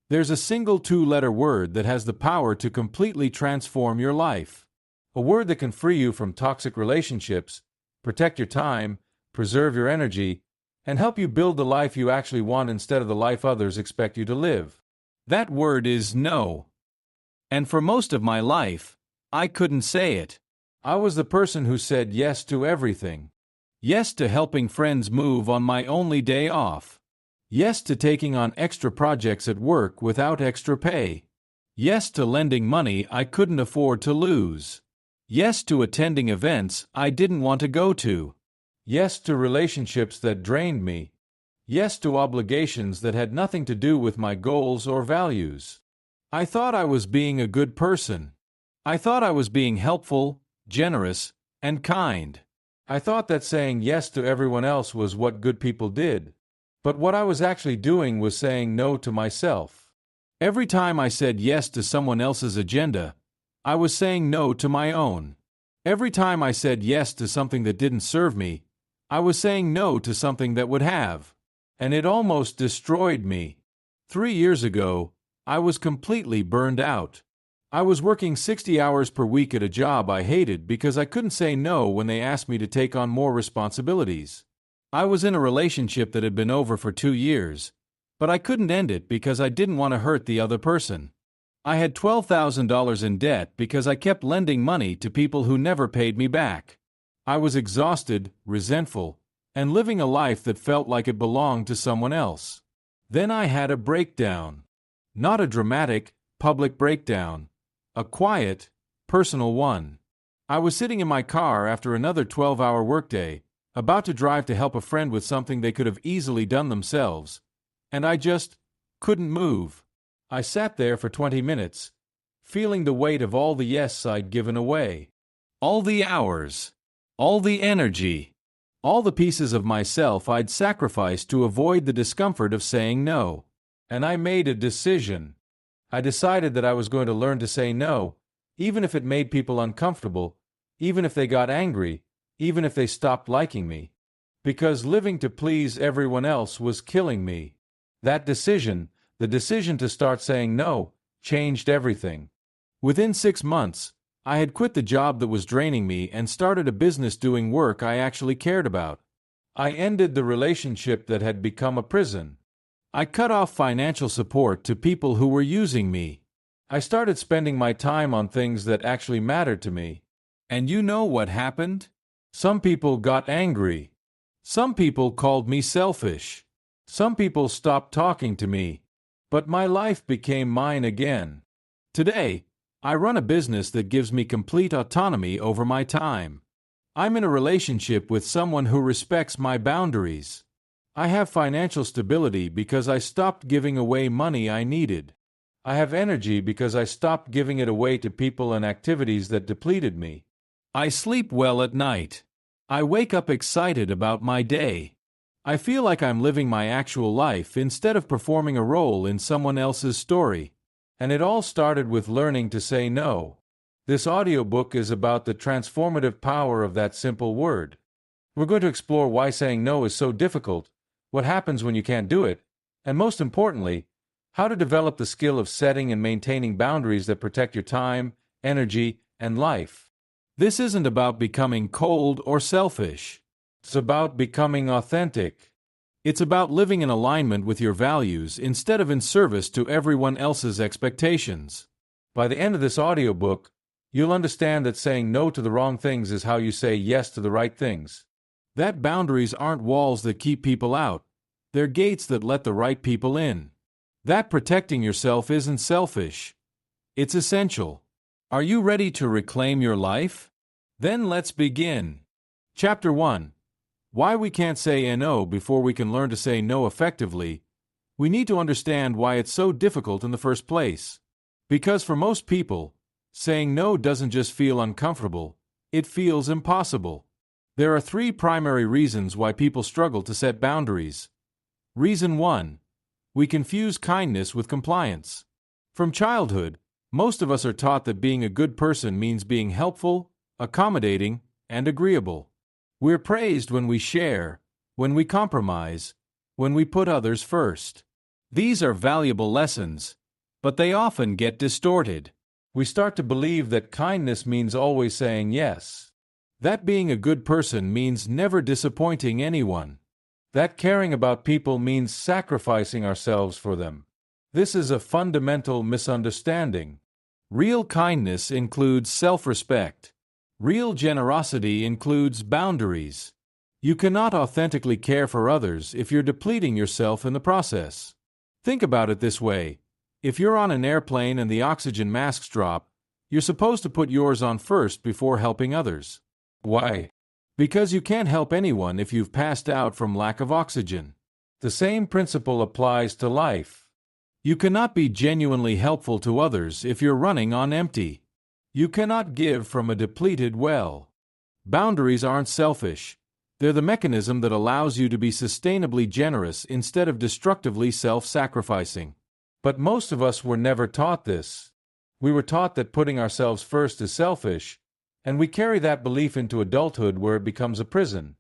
There's a single two-letter word that has the power to completely transform your life. A word that can free you from toxic relationships, protect your time, preserve your energy, and help you build the life you actually want instead of the life others expect you to live. That word is no. And for most of my life, I couldn't say it. I was the person who said yes to everything. Yes to helping friends move on my only day off. Yes to taking on extra projects at work without extra pay. Yes to lending money I couldn't afford to lose. Yes to attending events I didn't want to go to. Yes to relationships that drained me. Yes to obligations that had nothing to do with my goals or values. I thought I was being a good person. I thought I was being helpful, generous, and kind. I thought that saying yes to everyone else was what good people did. But what I was actually doing was saying no to myself. Every time I said yes to someone else's agenda, I was saying no to my own. Every time I said yes to something that didn't serve me, I was saying no to something that would have. And it almost destroyed me. 3 years ago, I was completely burned out. I was working 60 hours per week at a job I hated because I couldn't say no when they asked me to take on more responsibilities. I was in a relationship that had been over for 2 years, but I couldn't end it because I didn't want to hurt the other person. I had $12,000 in debt because I kept lending money to people who never paid me back. I was exhausted, resentful, and living a life that felt like it belonged to someone else. Then I had a breakdown. Not a dramatic, public breakdown. A quiet, personal one. I was sitting in my car after another 12-hour workday, about to drive to help a friend with something they could have easily done themselves, and I just couldn't move. I sat there for 20 minutes, feeling the weight of all the yes I'd given away. All the hours, all the energy, all the pieces of myself I'd sacrificed to avoid the discomfort of saying no. And I made a decision. I decided that I was going to learn to say no, even if it made people uncomfortable, even if they got angry, even if they stopped liking me. Because living to please everyone else was killing me. That decision, the decision to start saying no, changed everything. Within 6 months, I had quit the job that was draining me and started a business doing work I actually cared about. I ended the relationship that had become a prison. I cut off financial support to people who were using me. I started spending my time on things that actually mattered to me. And you know what happened? Some people got angry. Some people called me selfish. Some people stopped talking to me. But my life became mine again. Today, I run a business that gives me complete autonomy over my time. I'm in a relationship with someone who respects my boundaries. I have financial stability because I stopped giving away money I needed. I have energy because I stopped giving it away to people and activities that depleted me. I sleep well at night. I wake up excited about my day. I feel like I'm living my actual life instead of performing a role in someone else's story. And it all started with learning to say no. This audiobook is about the transformative power of that simple word. We're going to explore why saying no is so difficult, what happens when you can't do it, and most importantly, how to develop the skill of setting and maintaining boundaries that protect your time, energy, and life. This isn't about becoming cold or selfish. It's about becoming authentic. It's about living in alignment with your values instead of in service to everyone else's expectations. By the end of this audiobook, you'll understand that saying no to the wrong things is how you say yes to the right things. That boundaries aren't walls that keep people out. They're gates that let the right people in. That protecting yourself isn't selfish. It's essential. Are you ready to reclaim your life? Then let's begin. Chapter 1. Why we can't say no before we can learn to say no effectively. We need to understand why it's so difficult in the first place. Because for most people, saying no doesn't just feel uncomfortable, it feels impossible. There are 3 primary reasons why people struggle to set boundaries. Reason 1. We confuse kindness with compliance. From childhood, most of us are taught that being a good person means being helpful, accommodating, and agreeable. We're praised when we share, when we compromise, when we put others first. These are valuable lessons, but they often get distorted. We start to believe that kindness means always saying yes. That being a good person means never disappointing anyone. That caring about people means sacrificing ourselves for them. This is a fundamental misunderstanding. Real kindness includes self-respect. Real generosity includes boundaries. You cannot authentically care for others if you're depleting yourself in the process. Think about it this way. If you're on an airplane and the oxygen masks drop, you're supposed to put yours on first before helping others. Why? Because you can't help anyone if you've passed out from lack of oxygen. The same principle applies to life. You cannot be genuinely helpful to others if you're running on empty. You cannot give from a depleted well. Boundaries aren't selfish. They're the mechanism that allows you to be sustainably generous instead of destructively self-sacrificing. But most of us were never taught this. We were taught that putting ourselves first is selfish, and we carry that belief into adulthood where it becomes a prison.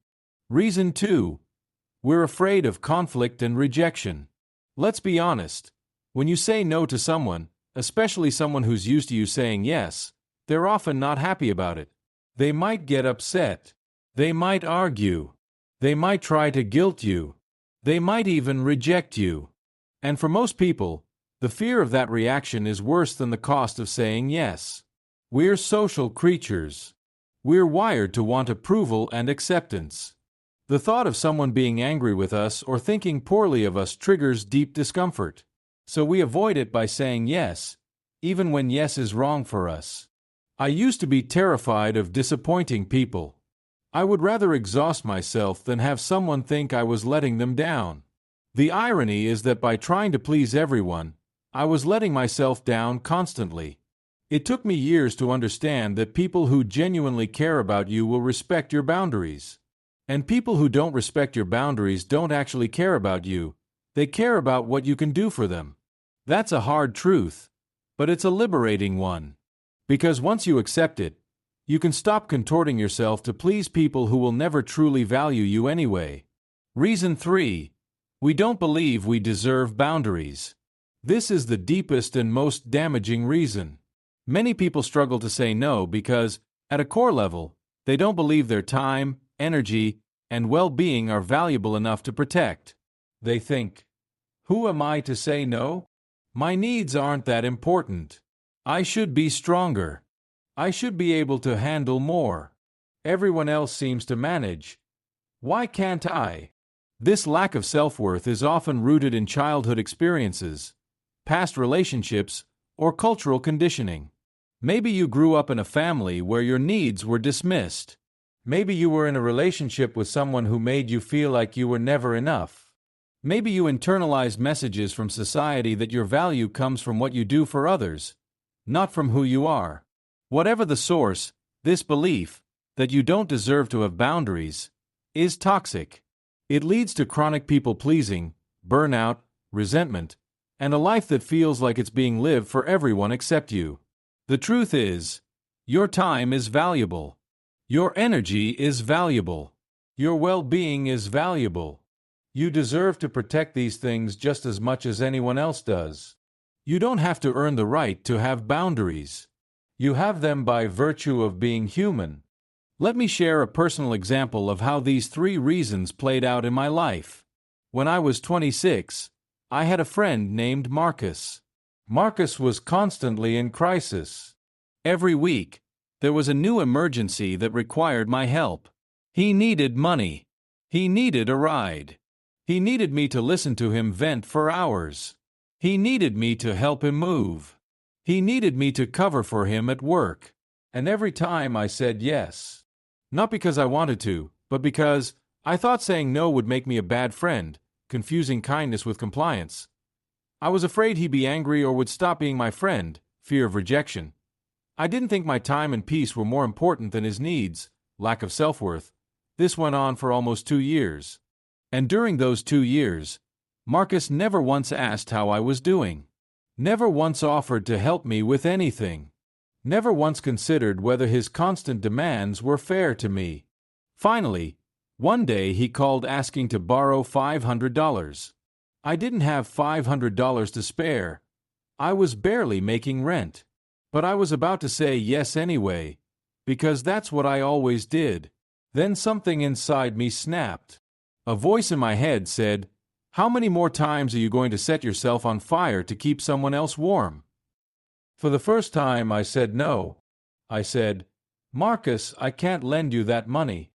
Reason 2. We're afraid of conflict and rejection. Let's be honest. When you say no to someone, especially someone who's used to you saying yes, they're often not happy about it. They might get upset. They might argue. They might try to guilt you. They might even reject you. And for most people, the fear of that reaction is worse than the cost of saying yes. We're social creatures. We're wired to want approval and acceptance. The thought of someone being angry with us or thinking poorly of us triggers deep discomfort. So we avoid it by saying yes, even when yes is wrong for us. I used to be terrified of disappointing people. I would rather exhaust myself than have someone think I was letting them down. The irony is that by trying to please everyone, I was letting myself down constantly. It took me years to understand that people who genuinely care about you will respect your boundaries. And people who don't respect your boundaries don't actually care about you. They care about what you can do for them. That's a hard truth, but it's a liberating one. Because once you accept it, you can stop contorting yourself to please people who will never truly value you anyway. Reason 3. We don't believe we deserve boundaries. This is the deepest and most damaging reason. Many people struggle to say no because, at a core level, they don't believe their time, energy, and well-being are valuable enough to protect. They think, "Who am I to say no? My needs aren't that important. I should be stronger. I should be able to handle more. Everyone else seems to manage. Why can't I?" This lack of self-worth is often rooted in childhood experiences, past relationships, or cultural conditioning. Maybe you grew up in a family where your needs were dismissed. Maybe you were in a relationship with someone who made you feel like you were never enough. Maybe you internalized messages from society that your value comes from what you do for others, not from who you are. Whatever the source, this belief, that you don't deserve to have boundaries, is toxic. It leads to chronic people-pleasing, burnout, resentment, and a life that feels like it's being lived for everyone except you. The truth is, your time is valuable. Your energy is valuable. Your well-being is valuable. You deserve to protect these things just as much as anyone else does. You don't have to earn the right to have boundaries. You have them by virtue of being human. Let me share a personal example of how these 3 reasons played out in my life. When I was 26, I had a friend named Marcus. Marcus was constantly in crisis. Every week, there was a new emergency that required my help. He needed money. He needed a ride. He needed me to listen to him vent for hours. He needed me to help him move. He needed me to cover for him at work. And every time I said yes. Not because I wanted to, but because I thought saying no would make me a bad friend, confusing kindness with compliance. I was afraid he'd be angry or would stop being my friend, fear of rejection. I didn't think my time and peace were more important than his needs, lack of self-worth. This went on for almost 2 years. And during those 2 years, Marcus never once asked how I was doing. Never once offered to help me with anything. Never once considered whether his constant demands were fair to me. Finally, one day he called asking to borrow $500. I didn't have $500 to spare. I was barely making rent. But I was about to say yes anyway, because that's what I always did. Then something inside me snapped. A voice in my head said, "How many more times are you going to set yourself on fire to keep someone else warm?" For the first time, I said no. I said, "Marcus, I can't lend you that money.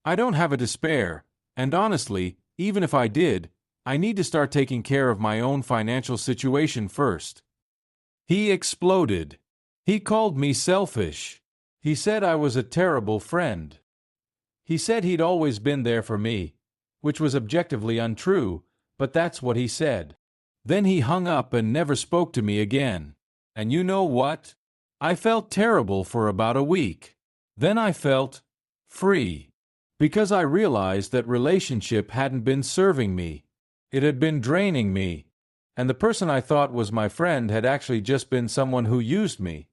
I don't have it to spare, and honestly, even if I did, I need to start taking care of my own financial situation first." He exploded. He called me selfish. He said I was a terrible friend. He said he'd always been there for me, which was objectively untrue, but that's what he said. Then he hung up and never spoke to me again. And you know what? I felt terrible for about a week. Then I felt free, because I realized that relationship hadn't been serving me. It had been draining me. And the person I thought was my friend had actually just been someone who used me.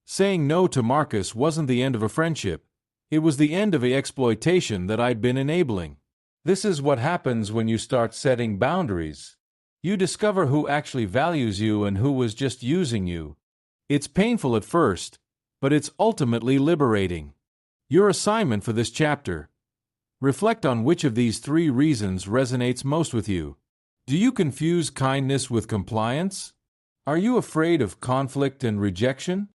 Saying no to Marcus wasn't the end of a friendship. It was the end of the exploitation that I'd been enabling. This is what happens when you start setting boundaries. You discover who actually values you and who was just using you. It's painful at first, but it's ultimately liberating. Your assignment for this chapter: reflect on which of these 3 reasons resonates most with you. Do you confuse kindness with compliance? Are you afraid of conflict and rejection?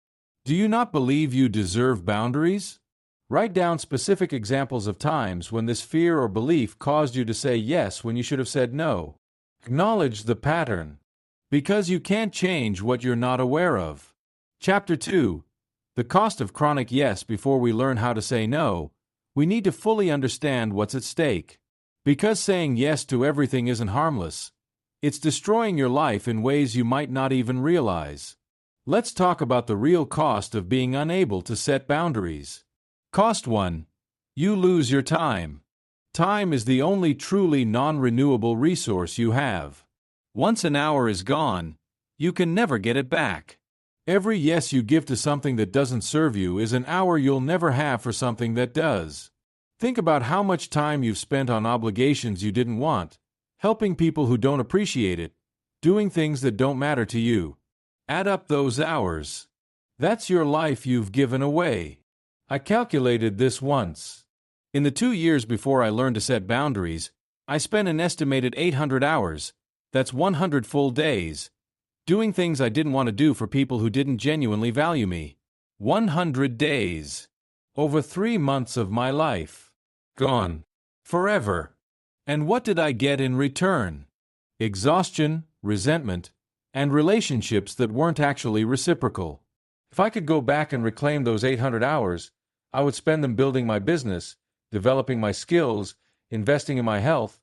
Do you not believe you deserve boundaries? Write down specific examples of times when this fear or belief caused you to say yes when you should have said no. Acknowledge the pattern, because you can't change what you're not aware of. Chapter 2: The cost of chronic yes. Before we learn how to say no, we need to fully understand what's at stake. Because saying yes to everything isn't harmless, it's destroying your life in ways you might not even realize. Let's talk about the real cost of being unable to set boundaries. Cost 1: you lose your time. Time is the only truly non-renewable resource you have. Once an hour is gone, you can never get it back. Every yes you give to something that doesn't serve you is an hour you'll never have for something that does. Think about how much time you've spent on obligations you didn't want, helping people who don't appreciate it, doing things that don't matter to you. Add up those hours. That's your life you've given away. I calculated this once. In the 2 years before I learned to set boundaries, I spent an estimated 800 hours, that's 100 full days, doing things I didn't want to do for people who didn't genuinely value me. 100 days. Over 3 months of my life. Gone. Forever. And what did I get in return? Exhaustion, resentment, and relationships that weren't actually reciprocal. If I could go back and reclaim those 800 hours, I would spend them building my business, developing my skills, investing in my health,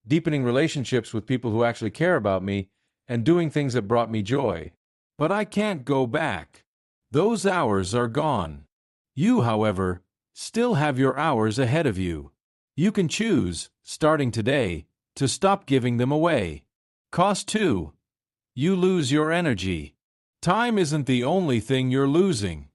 deepening relationships with people who actually care about me, and doing things that brought me joy. But I can't go back. Those hours are gone. You, however, still have your hours ahead of you. You can choose, starting today, to stop giving them away. Cost 2: you lose your energy. Time isn't the only thing you're losing.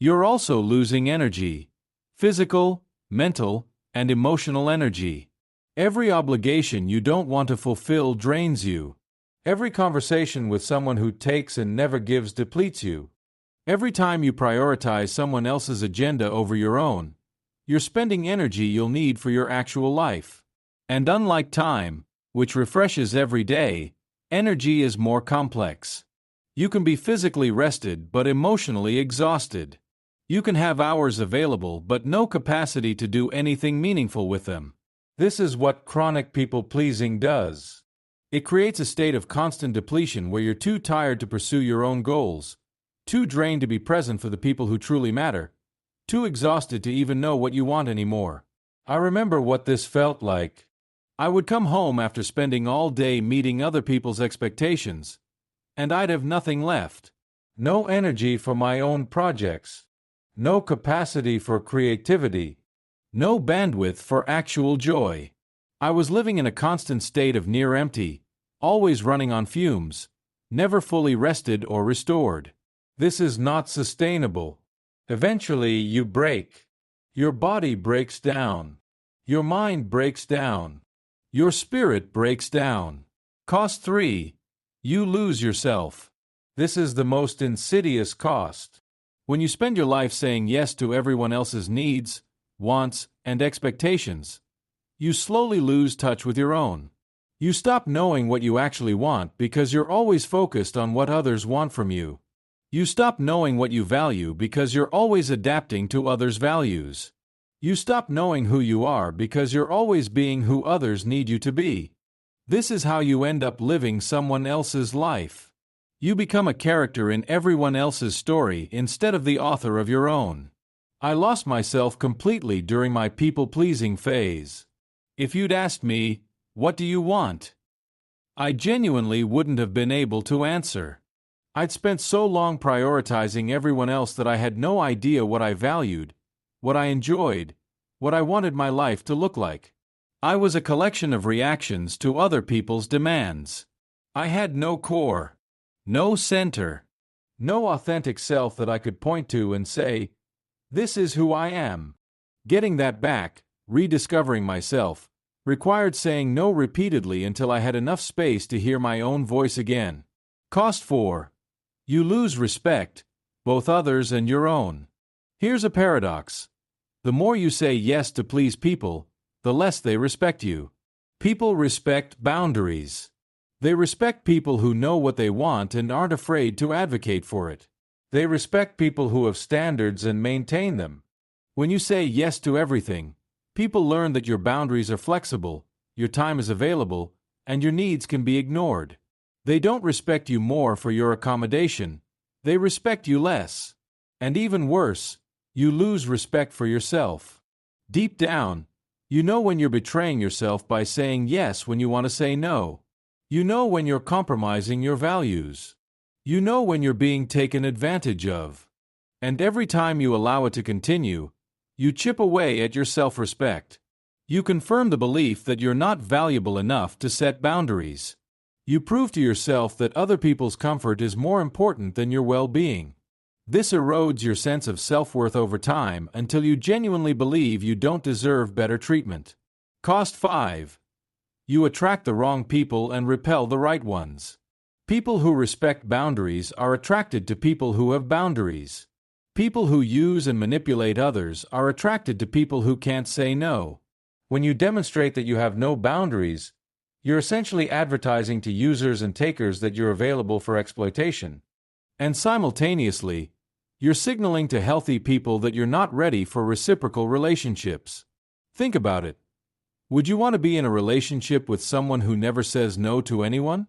You're also losing energy. Physical, mental, and emotional energy. Every obligation you don't want to fulfill drains you. Every conversation with someone who takes and never gives depletes you. Every time you prioritize someone else's agenda over your own, you're spending energy you'll need for your actual life. And unlike time, which refreshes every day, energy is more complex. You can be physically rested but emotionally exhausted. You can have hours available but no capacity to do anything meaningful with them. This is what chronic people-pleasing does. It creates a state of constant depletion where you're too tired to pursue your own goals, too drained to be present for the people who truly matter, too exhausted to even know what you want anymore. I remember what this felt like. I would come home after spending all day meeting other people's expectations, and I'd have nothing left. No energy for my own projects. No capacity for creativity. No bandwidth for actual joy. I was living in a constant state of near empty, always running on fumes, never fully rested or restored. This is not sustainable. Eventually, you break. Your body breaks down. Your mind breaks down. Your spirit breaks down. Cost 3. You lose yourself. This is the most insidious cost. When you spend your life saying yes to everyone else's needs, wants, and expectations, you slowly lose touch with your own. You stop knowing what you actually want because you're always focused on what others want from you. You stop knowing what you value because you're always adapting to others' values. You stop knowing who you are because you're always being who others need you to be. This is how you end up living someone else's life. You become a character in everyone else's story instead of the author of your own. I lost myself completely during my people-pleasing phase. If you'd asked me, "What do you want?" I genuinely wouldn't have been able to answer. I'd spent so long prioritizing everyone else that I had no idea what I valued, what I enjoyed, what I wanted my life to look like. I was a collection of reactions to other people's demands. I had no core, no center, no authentic self that I could point to and say, "This is who I am." Getting that back, rediscovering myself, required saying no repeatedly until I had enough space to hear my own voice again. Cost 4. You lose respect, both others and your own. Here's a paradox. The more you say yes to please people, the less they respect you. People respect boundaries. They respect people who know what they want and aren't afraid to advocate for it. They respect people who have standards and maintain them. When you say yes to everything, people learn that your boundaries are flexible, your time is available, and your needs can be ignored. They don't respect you more for your accommodation. They respect you less. And even worse, you lose respect for yourself. Deep down, you know when you're betraying yourself by saying yes when you want to say no. You know when you're compromising your values. You know when you're being taken advantage of. And every time you allow it to continue, you chip away at your self-respect. You confirm the belief that you're not valuable enough to set boundaries. You prove to yourself that other people's comfort is more important than your well-being. This erodes your sense of self-worth over time until you genuinely believe you don't deserve better treatment. Cost 5. You attract the wrong people and repel the right ones. People who respect boundaries are attracted to people who have boundaries. People who use and manipulate others are attracted to people who can't say no. When you demonstrate that you have no boundaries, you're essentially advertising to users and takers that you're available for exploitation. And simultaneously, you're signaling to healthy people that you're not ready for reciprocal relationships. Think about it. Would you want to be in a relationship with someone who never says no to anyone?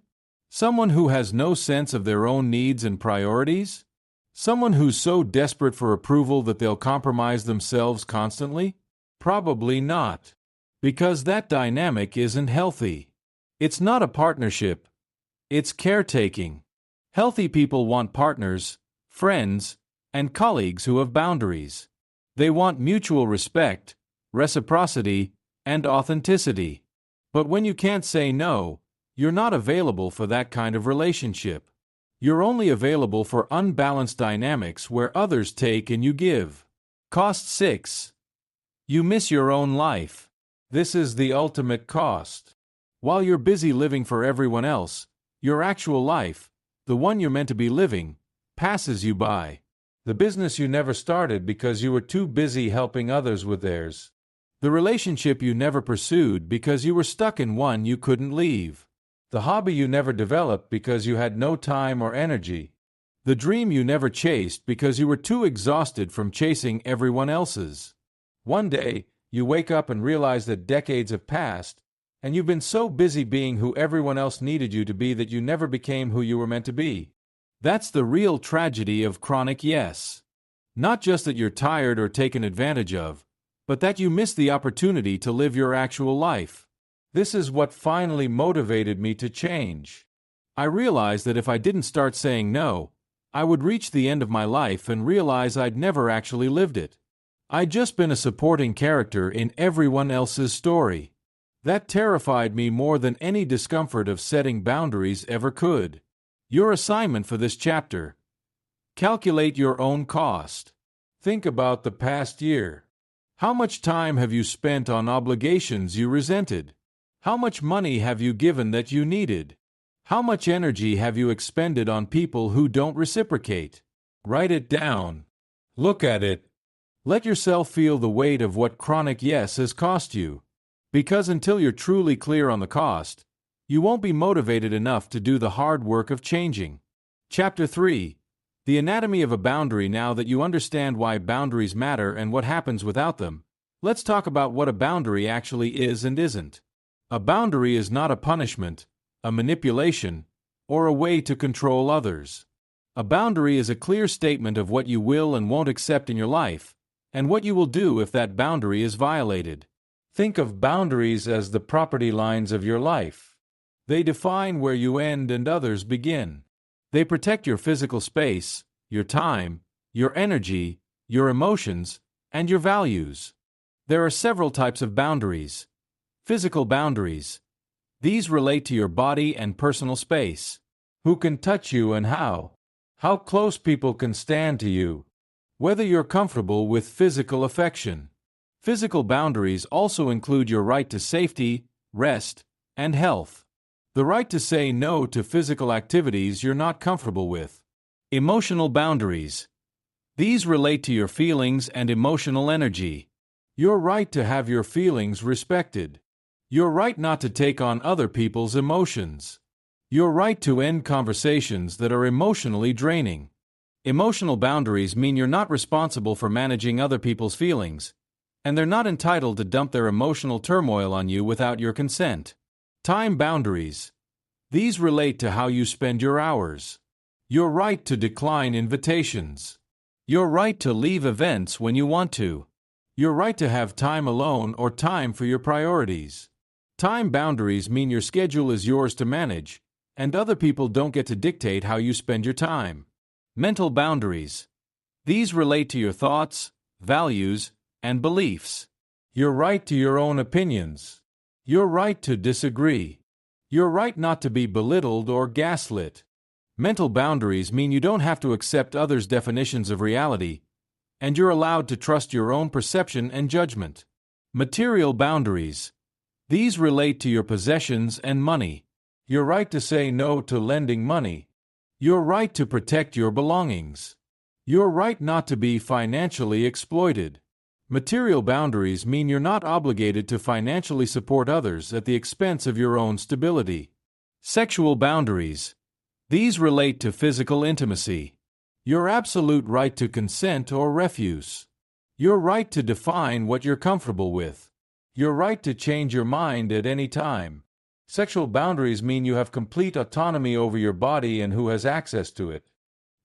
Someone who has no sense of their own needs and priorities? Someone who's so desperate for approval that they'll compromise themselves constantly? Probably not. Because that dynamic isn't healthy. It's not a partnership. It's caretaking. Healthy people want partners, friends, and colleagues who have boundaries. They want mutual respect, reciprocity, and authenticity. But when you can't say no, you're not available for that kind of relationship. You're only available for unbalanced dynamics where others take and you give. Cost 6. You miss your own life. This is the ultimate cost. While you're busy living for everyone else, your actual life, the one you're meant to be living, passes you by. The business you never started because you were too busy helping others with theirs. The relationship you never pursued because you were stuck in one you couldn't leave. The hobby you never developed because you had no time or energy. The dream you never chased because you were too exhausted from chasing everyone else's. One day, you wake up and realize that decades have passed, and you've been so busy being who everyone else needed you to be that you never became who you were meant to be. That's the real tragedy of chronic yes. Not just that you're tired or taken advantage of, but that you miss the opportunity to live your actual life. This is what finally motivated me to change. I realized that if I didn't start saying no, I would reach the end of my life and realize I'd never actually lived it. I'd just been a supporting character in everyone else's story. That terrified me more than any discomfort of setting boundaries ever could. Your assignment for this chapter: calculate your own cost. Think about the past year. How much time have you spent on obligations you resented? How much money have you given that you needed? How much energy have you expended on people who don't reciprocate? Write it down. Look at it. Let yourself feel the weight of what chronic yes has cost you. Because until you're truly clear on the cost, you won't be motivated enough to do the hard work of changing. Chapter 3. The anatomy of a boundary. Now that you understand why boundaries matter and what happens without them, let's talk about what a boundary actually is and isn't. A boundary is not a punishment, a manipulation, or a way to control others. A boundary is a clear statement of what you will and won't accept in your life, and what you will do if that boundary is violated. Think of boundaries as the property lines of your life. They define where you end and others begin. They protect your physical space, your time, your energy, your emotions, and your values. There are several types of boundaries. Physical boundaries. These relate to your body and personal space. Who can touch you and how? How close people can stand to you. Whether you're comfortable with physical affection. Physical boundaries also include your right to safety, rest, and health. The right to say no to physical activities you're not comfortable with. Emotional boundaries. These relate to your feelings and emotional energy. Your right to have your feelings respected. Your right not to take on other people's emotions. Your right to end conversations that are emotionally draining. Emotional boundaries mean you're not responsible for managing other people's feelings, and they're not entitled to dump their emotional turmoil on you without your consent. Time boundaries. These relate to how you spend your hours. Your right to decline invitations. Your right to leave events when you want to. Your right to have time alone or time for your priorities. Time boundaries mean your schedule is yours to manage, and other people don't get to dictate how you spend your time. Mental boundaries. These relate to your thoughts, values, and beliefs. Your right to your own opinions. Your right to disagree. Your right not to be belittled or gaslit. Mental boundaries mean you don't have to accept others' definitions of reality, and you're allowed to trust your own perception and judgment. Material boundaries. These relate to your possessions and money. Your right to say no to lending money. Your right to protect your belongings. Your right not to be financially exploited. Material boundaries mean you're not obligated to financially support others at the expense of your own stability. Sexual boundaries. These relate to physical intimacy. Your absolute right to consent or refuse. Your right to define what you're comfortable with. Your right to change your mind at any time. Sexual boundaries mean you have complete autonomy over your body and who has access to it.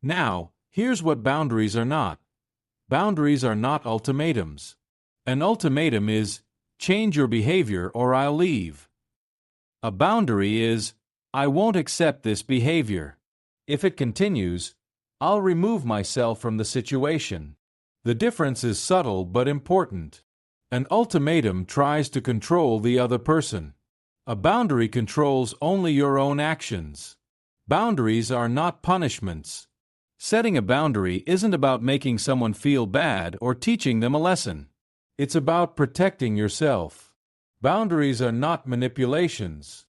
Now, here's what boundaries are not. Boundaries are not ultimatums. An ultimatum is, change your behavior or I'll leave. A boundary is, I won't accept this behavior. If it continues, I'll remove myself from the situation. The difference is subtle but important. An ultimatum tries to control the other person. A boundary controls only your own actions. Boundaries are not punishments. Setting a boundary isn't about making someone feel bad or teaching them a lesson. It's about protecting yourself. Boundaries are not manipulations.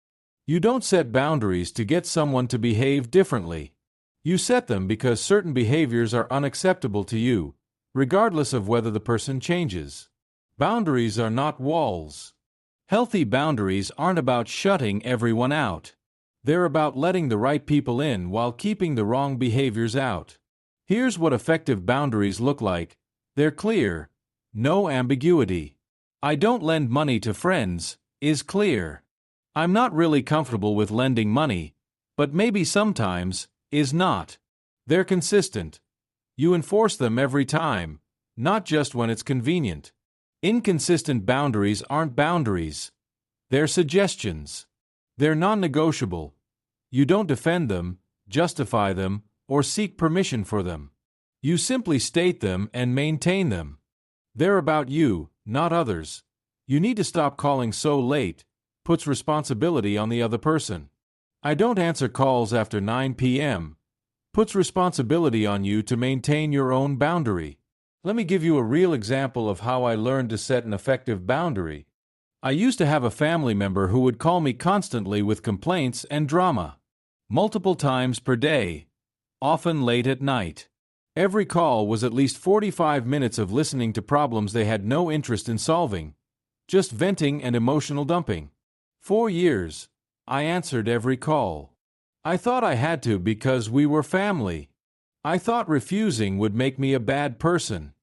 You don't set boundaries to get someone to behave differently. You set them because certain behaviors are unacceptable to you, regardless of whether the person changes. Boundaries are not walls. Healthy boundaries aren't about shutting everyone out. They're about letting the right people in while keeping the wrong behaviors out. Here's what effective boundaries look like. They're clear. No ambiguity. I don't lend money to friends is clear. I'm not really comfortable with lending money, but maybe sometimes is not. They're consistent. You enforce them every time, not just when it's convenient. Inconsistent boundaries aren't boundaries. They're suggestions. They're non-negotiable. You don't defend them, justify them, or seek permission for them. You simply state them and maintain them. They're about you, not others. You need to stop calling so late. Puts responsibility on the other person. I don't answer calls after 9 p.m. Puts responsibility on you to maintain your own boundary. Let me give you a real example of how I learned to set an effective boundary. I used to have a family member who would call me constantly with complaints and drama. multiple times per day, often late at night. Every call was at least 45 minutes of listening to problems they had no interest in solving, just venting and emotional dumping. 4 years, I answered every call. I thought I had to because we were family. I thought refusing would make me a bad person.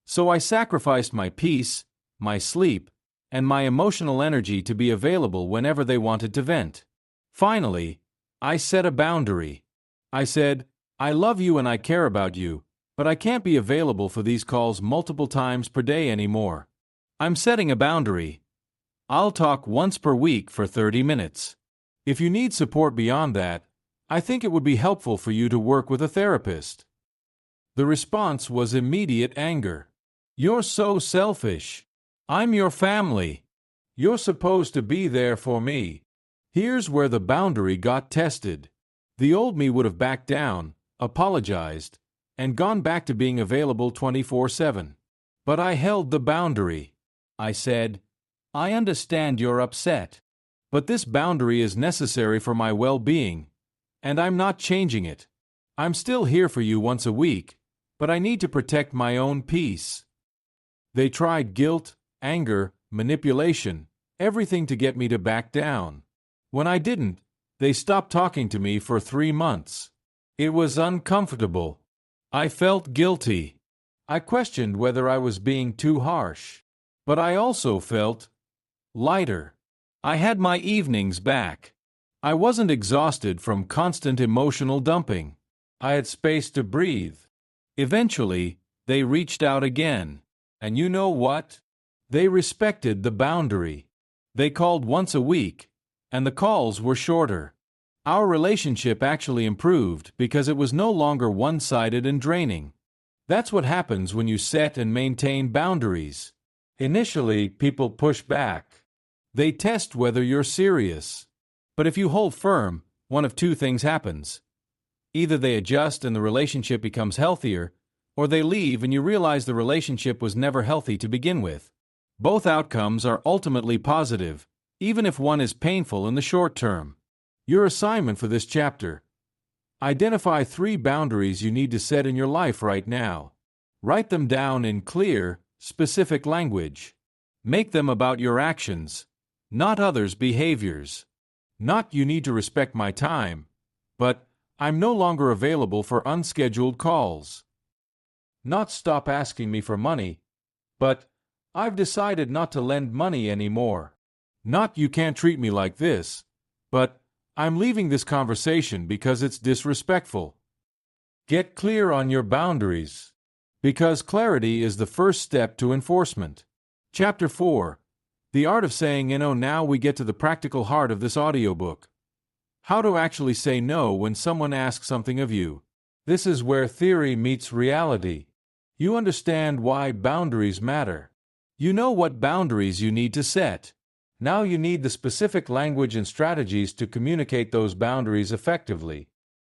So I sacrificed my peace, my sleep, and my emotional energy to be available whenever they wanted to vent. Finally, I set a boundary. I said, I love you and I care about you, but I can't be available for these calls multiple times per day anymore. I'm setting a boundary. I'll talk once per week for 30 minutes. If you need support beyond that, I think it would be helpful for you to work with a therapist. The response was immediate anger. You're so selfish. I'm your family. You're supposed to be there for me. Here's where the boundary got tested. The old me would have backed down, apologized, and gone back to being available 24/7. But I held the boundary. I said, I understand you're upset, but this boundary is necessary for my well-being, and I'm not changing it. I'm still here for you once a week, but I need to protect my own peace. They tried guilt, anger, manipulation, everything to get me to back down. When I didn't, they stopped talking to me for 3 months. It was uncomfortable. I felt guilty. I questioned whether I was being too harsh. But I also felt lighter. I had my evenings back. I wasn't exhausted from constant emotional dumping. I had space to breathe. Eventually, they reached out again. And you know what? They respected the boundary. They called once a week, and the calls were shorter. Our relationship actually improved because it was no longer one-sided and draining. That's what happens when you set and maintain boundaries. Initially, people push back. They test whether you're serious. But if you hold firm, one of two things happens. Either they adjust and the relationship becomes healthier, or they leave and you realize the relationship was never healthy to begin with. Both outcomes are ultimately positive, even if one is painful in the short term. Your assignment for this chapter: identify 3 boundaries you need to set in your life right now. Write them down in clear, specific language. Make them about your actions, not others' behaviors. Not you need to respect my time, but I'm no longer available for unscheduled calls. Not stop asking me for money, but I've decided not to lend money anymore. Not you can't treat me like this, but I'm leaving this conversation because it's disrespectful. Get clear on your boundaries, because clarity is the first step to enforcement. Chapter 4. The Art of Saying No. Now we get to the practical heart of this audiobook. How to actually say no when someone asks something of you. This is where theory meets reality. You understand why boundaries matter. You know what boundaries you need to set. Now you need the specific language and strategies to communicate those boundaries effectively.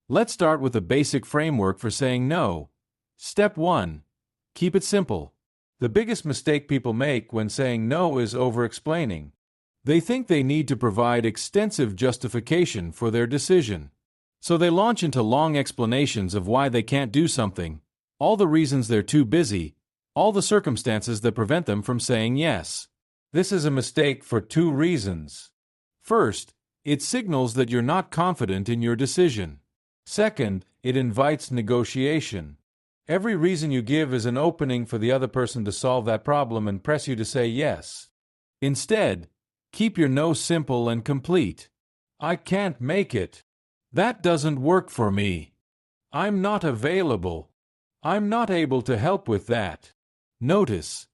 Let's start with a basic framework for saying no. Step 1. Keep it simple. The biggest mistake people make when saying no is over-explaining. They think they need to provide extensive justification for their decision. So they launch into long explanations of why they can't do something, all the reasons they're too busy, all the circumstances that prevent them from saying yes. This is a mistake for 2 reasons. First, it signals that you're not confident in your decision. Second, it invites negotiation. Every reason you give is an opening for the other person to solve that problem and press you to say yes. Instead, keep your no simple and complete. I can't make it. That doesn't work for me. I'm not available. I'm not able to help with that. Notice: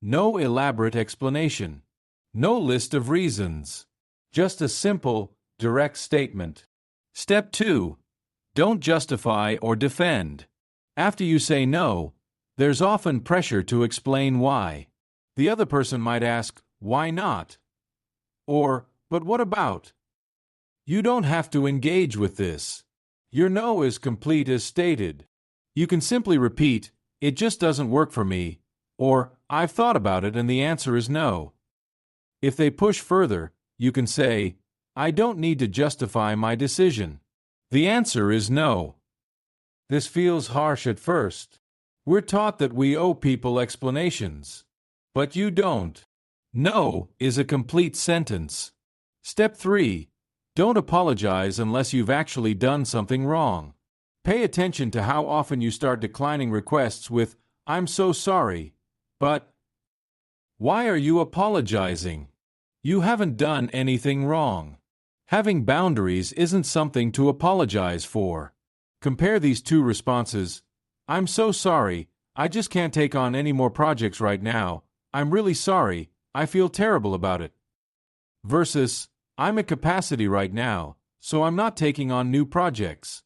no elaborate explanation. No list of reasons. Just a simple, direct statement. Step 2. Don't justify or defend. After you say no, there's often pressure to explain why. The other person might ask, why not? Or, but what about? You don't have to engage with this. Your no is complete as stated. You can simply repeat, it just doesn't work for me, or I've thought about it and the answer is no. If they push further, you can say, I don't need to justify my decision. The answer is no. This feels harsh at first. We're taught that we owe people explanations. But you don't. No is a complete sentence. Step 3. Don't apologize unless you've actually done something wrong. Pay attention to how often you start declining requests with, "I'm so sorry, but..." Why are you apologizing? You haven't done anything wrong. Having boundaries isn't something to apologize for. Compare these two responses. "I'm so sorry, I just can't take on any more projects right now. I'm really sorry, I feel terrible about it." Versus, "I'm at capacity right now, so I'm not taking on new projects."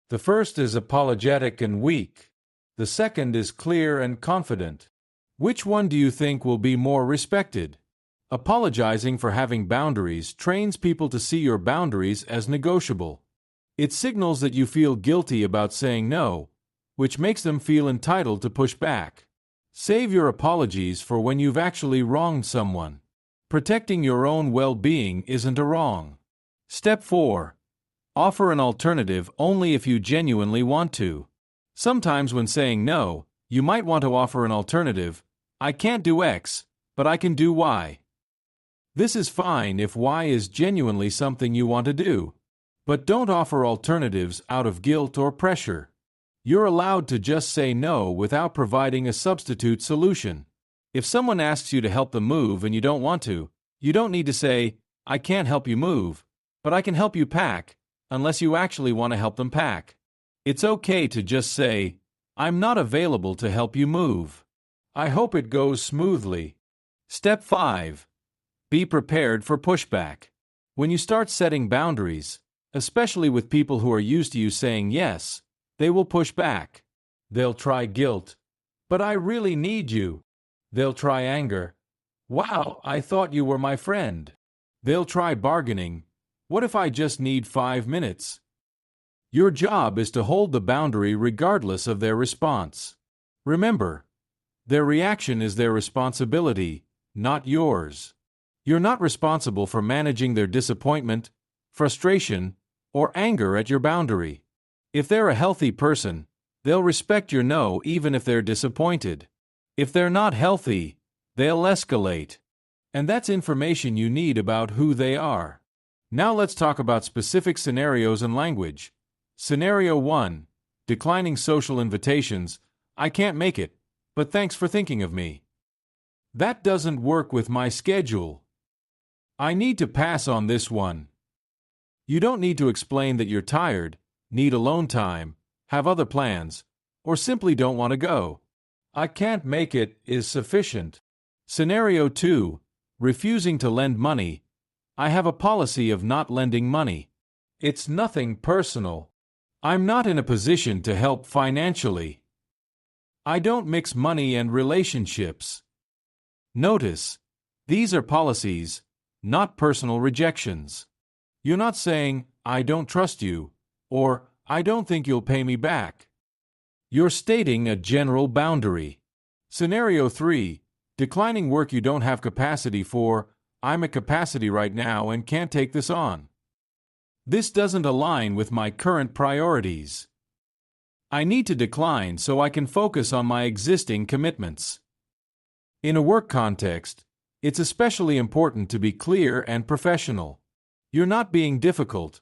The first is apologetic and weak. The second is clear and confident. Which one do you think will be more respected? Apologizing for having boundaries trains people to see your boundaries as negotiable. It signals that you feel guilty about saying no, which makes them feel entitled to push back. Save your apologies for when you've actually wronged someone. Protecting your own well-being isn't a wrong. Step 4. Offer an alternative only if you genuinely want to. Sometimes when saying no, you might want to offer an alternative. "I can't do X, but I can do Y." This is fine if Y is genuinely something you want to do. But don't offer alternatives out of guilt or pressure. You're allowed to just say no without providing a substitute solution. If someone asks you to help them move and you don't want to, you don't need to say, "I can't help you move, but I can help you pack," unless you actually want to help them pack. It's okay to just say, "I'm not available to help you move. I hope it goes smoothly." Step 5. Be prepared for pushback. When you start setting boundaries, especially with people who are used to you saying yes, they will push back. They'll try guilt. "But I really need you." They'll try anger. "Wow, I thought you were my friend." They'll try bargaining. "What if I just need 5 minutes?" Your job is to hold the boundary regardless of their response. Remember, their reaction is their responsibility, not yours. You're not responsible for managing their disappointment, frustration, or anger at your boundary. If they're a healthy person, they'll respect your no even if they're disappointed. If they're not healthy, they'll escalate. And that's information you need about who they are. Now let's talk about specific scenarios and language. Scenario 1. Declining social invitations. "I can't make it, but thanks for thinking of me. That doesn't work with my schedule. I need to pass on this one." You don't need to explain that you're tired, need alone time, have other plans, or simply don't want to go. "I can't make it" is sufficient. Scenario 2. Refusing to lend money. "I have a policy of not lending money. It's nothing personal. I'm not in a position to help financially. I don't mix money and relationships." Notice, these are policies, not personal rejections. You're not saying, "I don't trust you," or "I don't think you'll pay me back." You're stating a general boundary. Scenario 3. Declining work you don't have capacity for. "I'm at capacity right now and can't take this on. This doesn't align with my current priorities. I need to decline so I can focus on my existing commitments." In a work context, it's especially important to be clear and professional. You're not being difficult.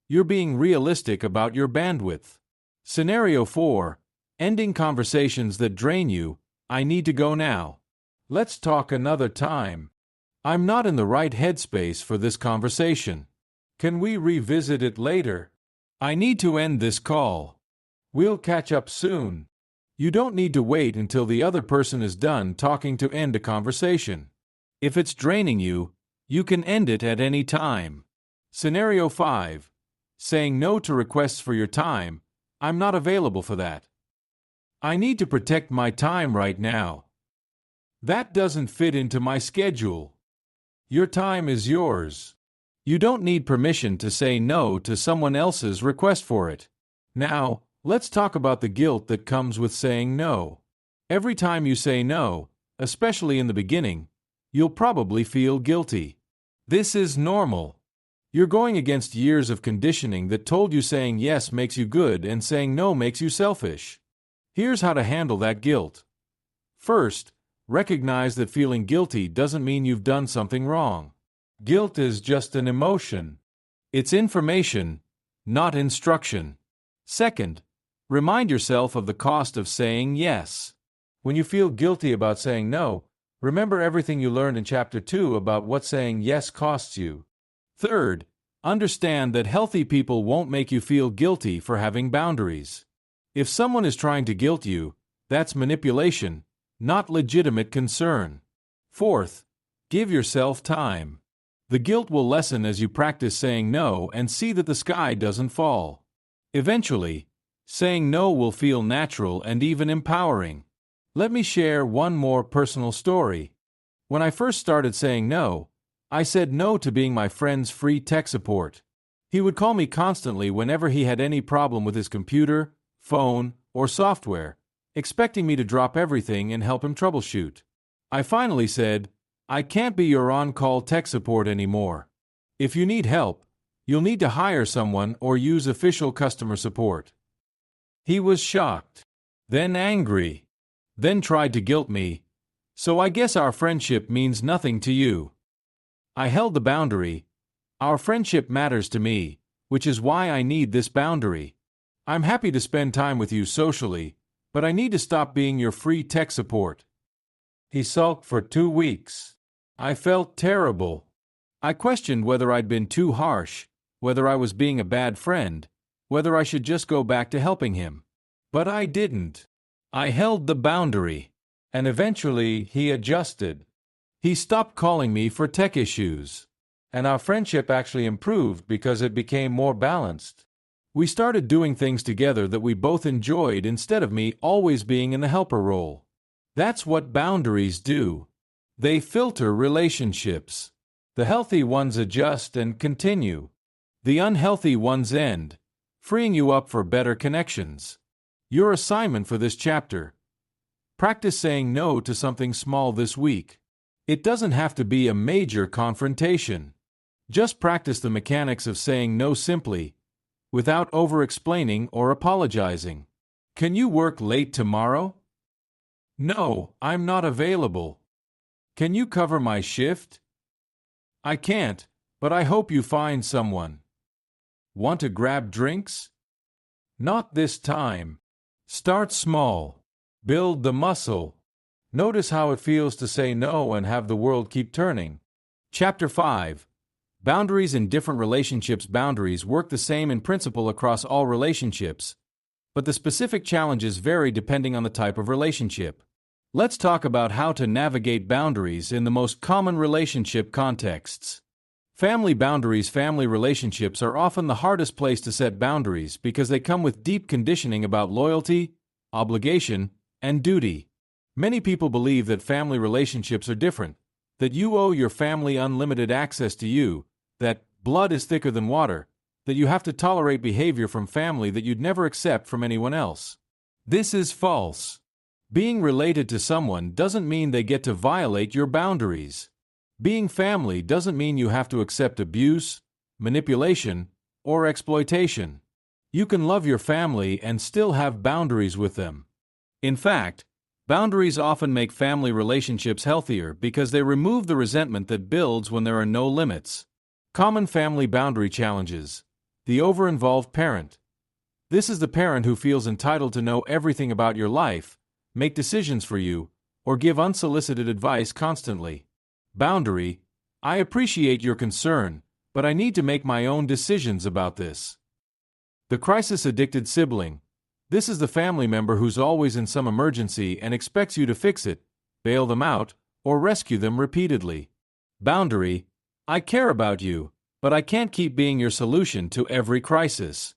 You're being realistic about your bandwidth. Scenario 4. Ending conversations that drain you. "I need to go now. Let's talk another time. I'm not in the right headspace for this conversation. Can we revisit it later? I need to end this call. We'll catch up soon." You don't need to wait until the other person is done talking to end a conversation. If it's draining you, you can end it at any time. Scenario 5. Saying no to requests for your time. "I'm not available for that. I need to protect my time right now. That doesn't fit into my schedule." Your time is yours. You don't need permission to say no to someone else's request for it. Now, let's talk about the guilt that comes with saying no. Every time you say no, especially in the beginning, you'll probably feel guilty. This is normal. You're going against years of conditioning that told you saying yes makes you good and saying no makes you selfish. Here's how to handle that guilt. First, recognize that feeling guilty doesn't mean you've done something wrong. Guilt is just an emotion. It's information, not instruction. Second, remind yourself of the cost of saying yes. When you feel guilty about saying no, remember everything you learned in Chapter 2 about what saying yes costs you. Third, understand that healthy people won't make you feel guilty for having boundaries. If someone is trying to guilt you, that's manipulation, not legitimate concern. Fourth, give yourself time. The guilt will lessen as you practice saying no and see that the sky doesn't fall. Eventually, saying no will feel natural and even empowering. Let me share one more personal story. When I first started saying no, I said no to being my friend's free tech support. He would call me constantly whenever he had any problem with his computer, phone, or software, expecting me to drop everything and help him troubleshoot. I finally said, I can't be your on-call tech support anymore. If you need help, you'll need to hire someone or use official customer support. He was shocked, then angry, then tried to guilt me. So I guess our friendship means nothing to you. I held the boundary. Our friendship matters to me, which is why I need this boundary. I'm happy to spend time with you socially, but I need to stop being your free tech support. He sulked for 2 weeks. I felt terrible. I questioned whether I'd been too harsh, whether I was being a bad friend, whether I should just go back to helping him. But I didn't. I held the boundary, and eventually he adjusted. He stopped calling me for tech issues, and our friendship actually improved because it became more balanced. We started doing things together that we both enjoyed instead of me always being in the helper role. That's what boundaries do. They filter relationships. The healthy ones adjust and continue. The unhealthy ones end, freeing you up for better connections. Your assignment for this chapter: practice saying no to something small this week. It doesn't have to be a major confrontation. Just practice the mechanics of saying no simply, without over-explaining or apologizing. Can you work late tomorrow? No, I'm not available. Can you cover my shift? I can't, but I hope you find someone. Want to grab drinks? Not this time. Start small. Build the muscle. Notice how it feels to say no and have the world keep turning. Chapter 5. Boundaries in different relationships. Boundaries work the same in principle across all relationships, but the specific challenges vary depending on the type of relationship. Let's talk about how to navigate boundaries in the most common relationship contexts. Family boundaries. Family relationships are often the hardest place to set boundaries because they come with deep conditioning about loyalty, obligation, and duty. Many people believe that family relationships are different, that you owe your family unlimited access to you, that blood is thicker than water, that you have to tolerate behavior from family that you'd never accept from anyone else. This is false. Being related to someone doesn't mean they get to violate your boundaries. Being family doesn't mean you have to accept abuse, manipulation, or exploitation. You can love your family and still have boundaries with them. In fact, boundaries often make family relationships healthier because they remove the resentment that builds when there are no limits. Common family boundary challenges. The over-involved parent. This is the parent who feels entitled to know everything about your life, make decisions for you, or give unsolicited advice constantly. Boundary: I appreciate your concern, but I need to make my own decisions about this. The crisis-addicted sibling. This is the family member who's always in some emergency and expects you to fix it, bail them out, or rescue them repeatedly. Boundary: I care about you, but I can't keep being your solution to every crisis.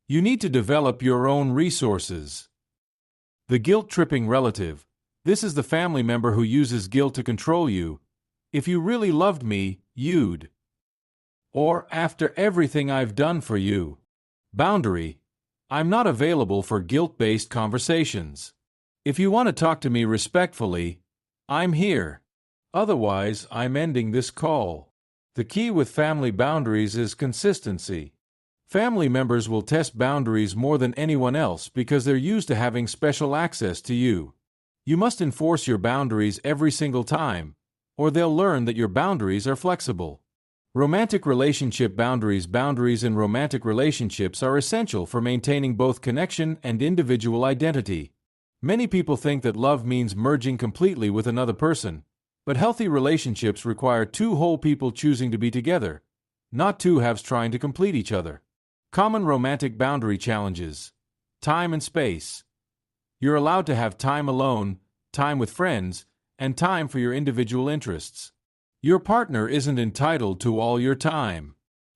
You need to develop your own resources. The guilt-tripping relative. This is the family member who uses guilt to control you. If you really loved me, you'd. Or after everything I've done for you. Boundary: I'm not available for guilt-based conversations. If you want to talk to me respectfully, I'm here. Otherwise, I'm ending this call. The key with family boundaries is consistency. Family members will test boundaries more than anyone else because they're used to having special access to you. You must enforce your boundaries every single time, or they'll learn that your boundaries are flexible. Romantic relationship boundaries. Boundaries in romantic relationships are essential for maintaining both connection and individual identity. Many people think that love means merging completely with another person, but healthy relationships require two whole people choosing to be together, not two halves trying to complete each other. Common romantic boundary challenges. Time and space. You're allowed to have time alone, time with friends, and time for your individual interests. Your partner isn't entitled to all your time.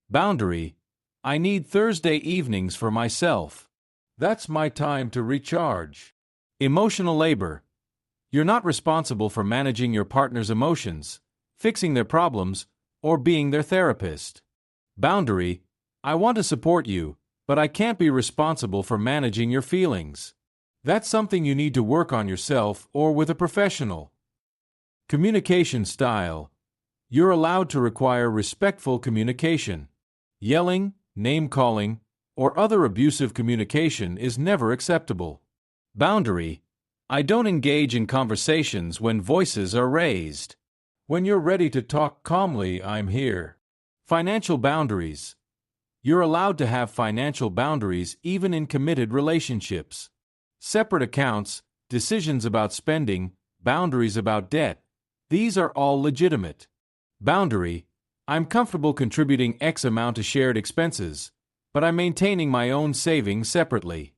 Boundary. I need Thursday evenings for myself. That's my time to recharge. Emotional labor. You're not responsible for managing your partner's emotions, fixing their problems, or being their therapist. Boundary. I want to support you, but I can't be responsible for managing your feelings. That's something you need to work on yourself or with a professional. Communication style. You're allowed to require respectful communication. Yelling, name-calling, or other abusive communication is never acceptable. Boundary. I don't engage in conversations when voices are raised. When you're ready to talk calmly, I'm here. Financial boundaries. You're allowed to have financial boundaries even in committed relationships. Separate accounts, decisions about spending, boundaries about debt. These are all legitimate. Boundary. I'm comfortable contributing X amount to shared expenses, but I'm maintaining my own savings separately.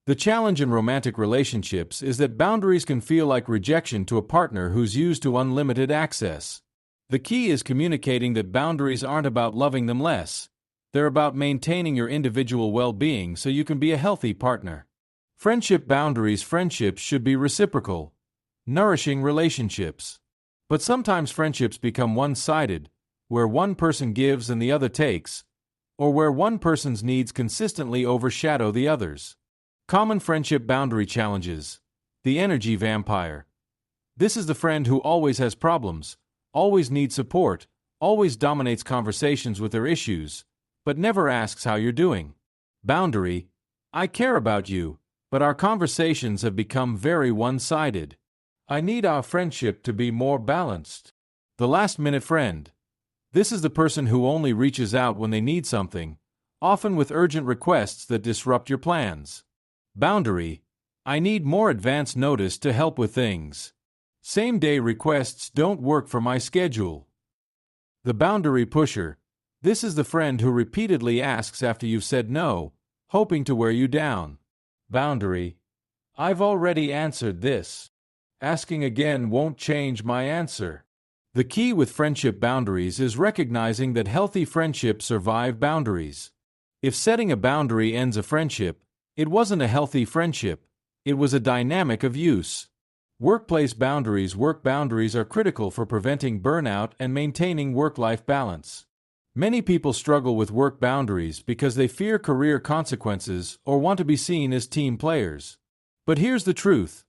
The challenge in romantic relationships is that boundaries can feel like rejection to a partner who's used to unlimited access. The key is communicating that boundaries aren't about loving them less. They're about maintaining your individual well-being so you can be a healthy partner. Friendship boundaries. Friendships should be reciprocal, nourishing relationships. But sometimes friendships become one-sided, where one person gives and the other takes, or where one person's needs consistently overshadow the others. Common friendship boundary challenges. The energy vampire. This is the friend who always has problems, always needs support, always dominates conversations with their issues, but never asks how you're doing. Boundary. I care about you, but our conversations have become very one-sided. I need our friendship to be more balanced. The last-minute friend. This is the person who only reaches out when they need something, often with urgent requests that disrupt your plans. Boundary. I need more advance notice to help with things. Same-day requests don't work for my schedule. The boundary pusher. This is the friend who repeatedly asks after you've said no, hoping to wear you down. Boundary. I've already answered this. Asking again won't change my answer. The key with friendship boundaries is recognizing that healthy friendships survive boundaries. If setting a boundary ends a friendship, it wasn't a healthy friendship. It was a dynamic of use. Workplace boundaries. Work boundaries are critical for preventing burnout and maintaining work-life balance. Many people struggle with work boundaries because they fear career consequences or want to be seen as team players. But here's the truth.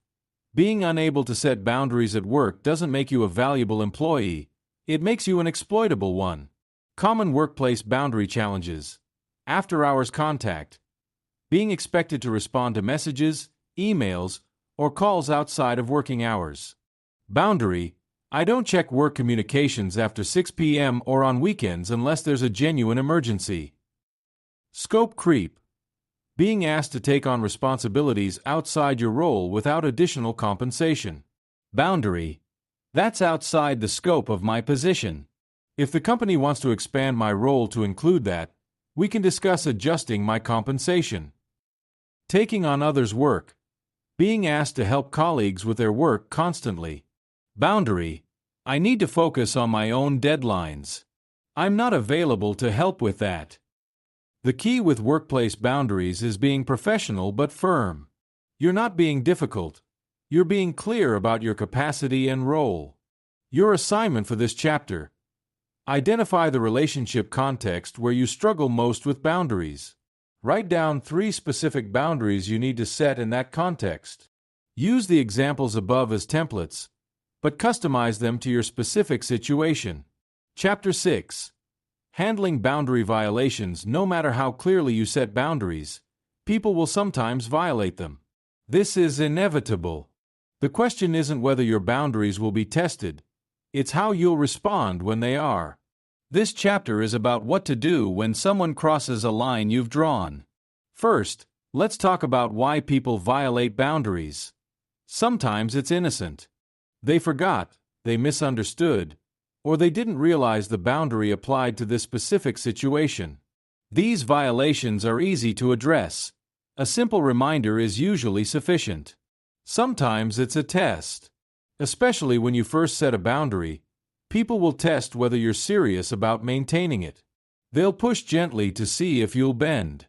Being unable to set boundaries at work doesn't make you a valuable employee. It makes you an exploitable one. Common workplace boundary challenges. After-hours contact. Being expected to respond to messages, emails, or calls outside of working hours. Boundary. I don't check work communications after 6 p.m. or on weekends unless there's a genuine emergency. Scope creep. Being asked to take on responsibilities outside your role without additional compensation. Boundary. That's outside the scope of my position. If the company wants to expand my role to include that, we can discuss adjusting my compensation. Taking on others' work. Being asked to help colleagues with their work constantly. Boundary. I need to focus on my own deadlines. I'm not available to help with that. The key with workplace boundaries is being professional but firm. You're not being difficult. You're being clear about your capacity and role. Your assignment for this chapter. Identify the relationship context where you struggle most with boundaries. Write down 3 specific boundaries you need to set in that context. Use the examples above as templates, but customize them to your specific situation. Chapter 6. Handling boundary violations. No matter how clearly you set boundaries, people will sometimes violate them. This is inevitable. The question isn't whether your boundaries will be tested, it's how you'll respond when they are. This chapter is about what to do when someone crosses a line you've drawn. First, let's talk about why people violate boundaries. Sometimes it's innocent. They forgot, they misunderstood, or they didn't realize the boundary applied to this specific situation. These violations are easy to address. A simple reminder is usually sufficient. Sometimes it's a test. Especially when you first set a boundary, people will test whether you're serious about maintaining it. They'll push gently to see if you'll bend.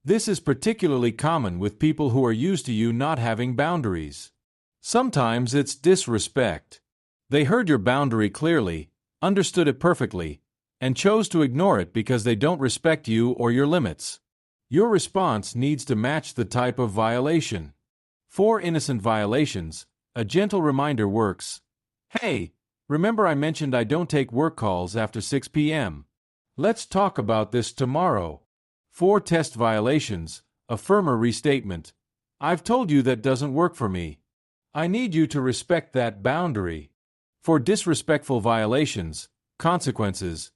This is particularly common with people who are used to you not having boundaries. Sometimes it's disrespect. They heard your boundary clearly, understood it perfectly, and chose to ignore it because they don't respect you or your limits. Your response needs to match the type of violation. For innocent violations, a gentle reminder works. Hey, remember I mentioned I don't take work calls after 6 p.m. Let's talk about this tomorrow. For test violations, a firmer restatement. I've told you that doesn't work for me. I need you to respect that boundary. For disrespectful violations, consequences.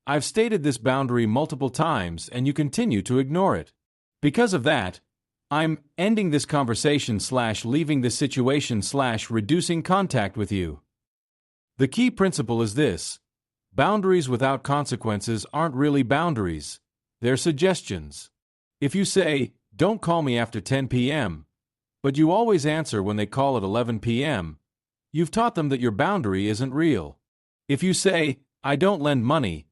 I've stated this boundary multiple times and you continue to ignore it. Because of that, I'm ending this conversation / leaving this situation / reducing contact with you. The key principle is this. Boundaries without consequences aren't really boundaries. They're suggestions. If you say, don't call me after 10 p.m., but you always answer when they call at 11 p.m., you've taught them that your boundary isn't real. If you say, I don't lend money,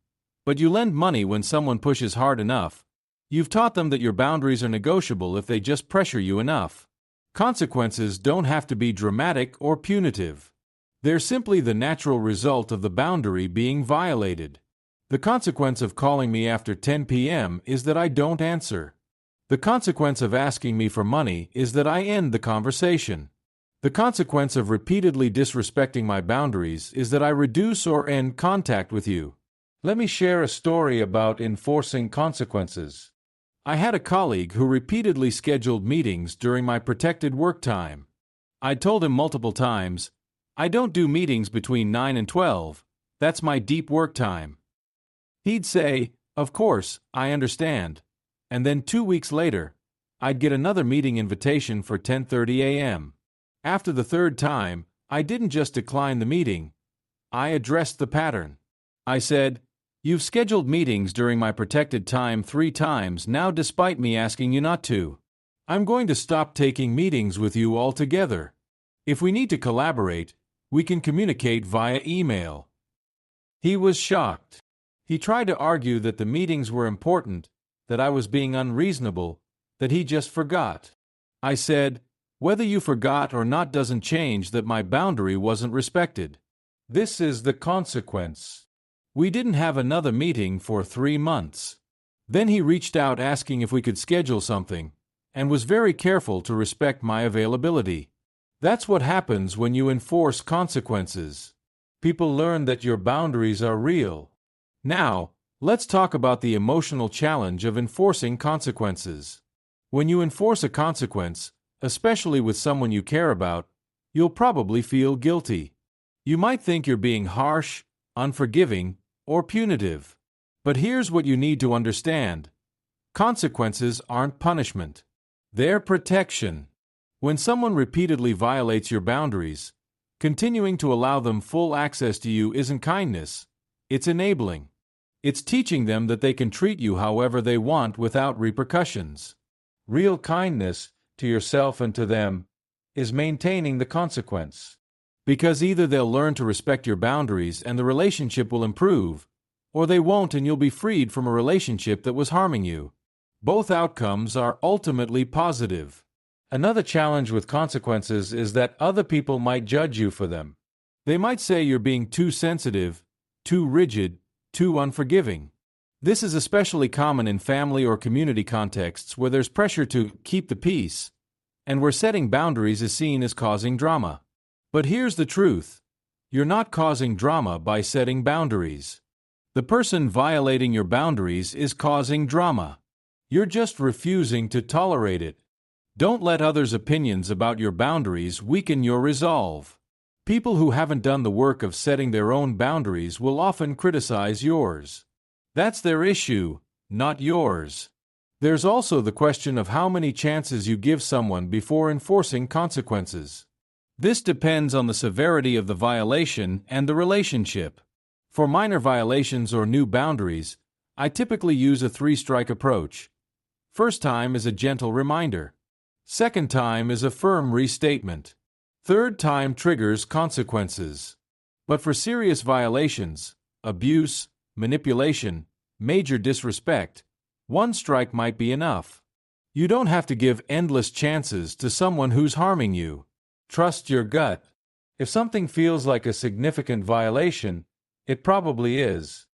but you lend money when someone pushes hard enough, you've taught them that your boundaries are negotiable if they just pressure you enough. Consequences don't have to be dramatic or punitive. They're simply the natural result of the boundary being violated. The consequence of calling me after 10 p.m. is that I don't answer. The consequence of asking me for money is that I end the conversation. The consequence of repeatedly disrespecting my boundaries is that I reduce or end contact with you. Let me share a story about enforcing consequences. I had a colleague who repeatedly scheduled meetings during my protected work time. I told him multiple times, I don't do meetings between 9 and 12. That's my deep work time. He'd say, of course, I understand. And then 2 weeks later, I'd get another meeting invitation for 10:30 a.m. After the third time, I didn't just decline the meeting. I addressed the pattern. I said, you've scheduled meetings during my protected time 3 times now despite me asking you not to. I'm going to stop taking meetings with you altogether. If we need to collaborate, we can communicate via email. He was shocked. He tried to argue that the meetings were important, that I was being unreasonable, that he just forgot. I said, whether you forgot or not doesn't change that my boundary wasn't respected. This is the consequence. We didn't have another meeting for 3 months. Then he reached out asking if we could schedule something, and was very careful to respect my availability. That's what happens when you enforce consequences. People learn that your boundaries are real. Now, let's talk about the emotional challenge of enforcing consequences. When you enforce a consequence, especially with someone you care about, you'll probably feel guilty. You might think you're being harsh, unforgiving, or punitive. But here's what you need to understand. Consequences aren't punishment. They're protection. When someone repeatedly violates your boundaries, continuing to allow them full access to you isn't kindness, it's enabling. It's teaching them that they can treat you however they want without repercussions. Real kindness, to yourself and to them, is maintaining the consequence. Because either they'll learn to respect your boundaries and the relationship will improve, or they won't and you'll be freed from a relationship that was harming you. Both outcomes are ultimately positive. Another challenge with consequences is that other people might judge you for them. They might say you're being too sensitive, too rigid, too unforgiving. This is especially common in family or community contexts where there's pressure to keep the peace, and where setting boundaries is seen as causing drama. But here's the truth. You're not causing drama by setting boundaries. The person violating your boundaries is causing drama. You're just refusing to tolerate it. Don't let others' opinions about your boundaries weaken your resolve. People who haven't done the work of setting their own boundaries will often criticize yours. That's their issue, not yours. There's also the question of how many chances you give someone before enforcing consequences. This depends on the severity of the violation and the relationship. For minor violations or new boundaries, I typically use a 3-strike approach. First time is a gentle reminder. Second time is a firm restatement. Third time triggers consequences. But for serious violations, abuse, manipulation, major disrespect, 1 strike might be enough. You don't have to give endless chances to someone who's harming you. Trust your gut. If something feels like a significant violation, it probably is.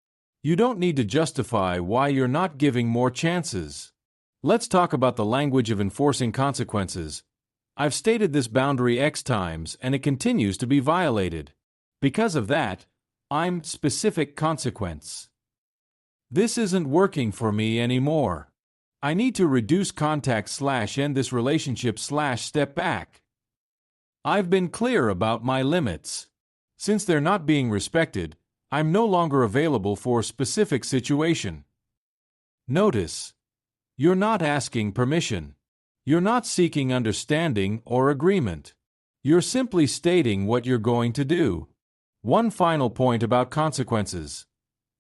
You don't need to justify why you're not giving more chances. Let's talk about the language of enforcing consequences. I've stated this boundary X times and it continues to be violated. Because of that, I'm specific consequence. This isn't working for me anymore. I need to reduce contact / end this relationship / step back. I've been clear about my limits. Since they're not being respected, I'm no longer available for a specific situation. Notice, you're not asking permission. You're not seeking understanding or agreement. You're simply stating what you're going to do. One final point about consequences.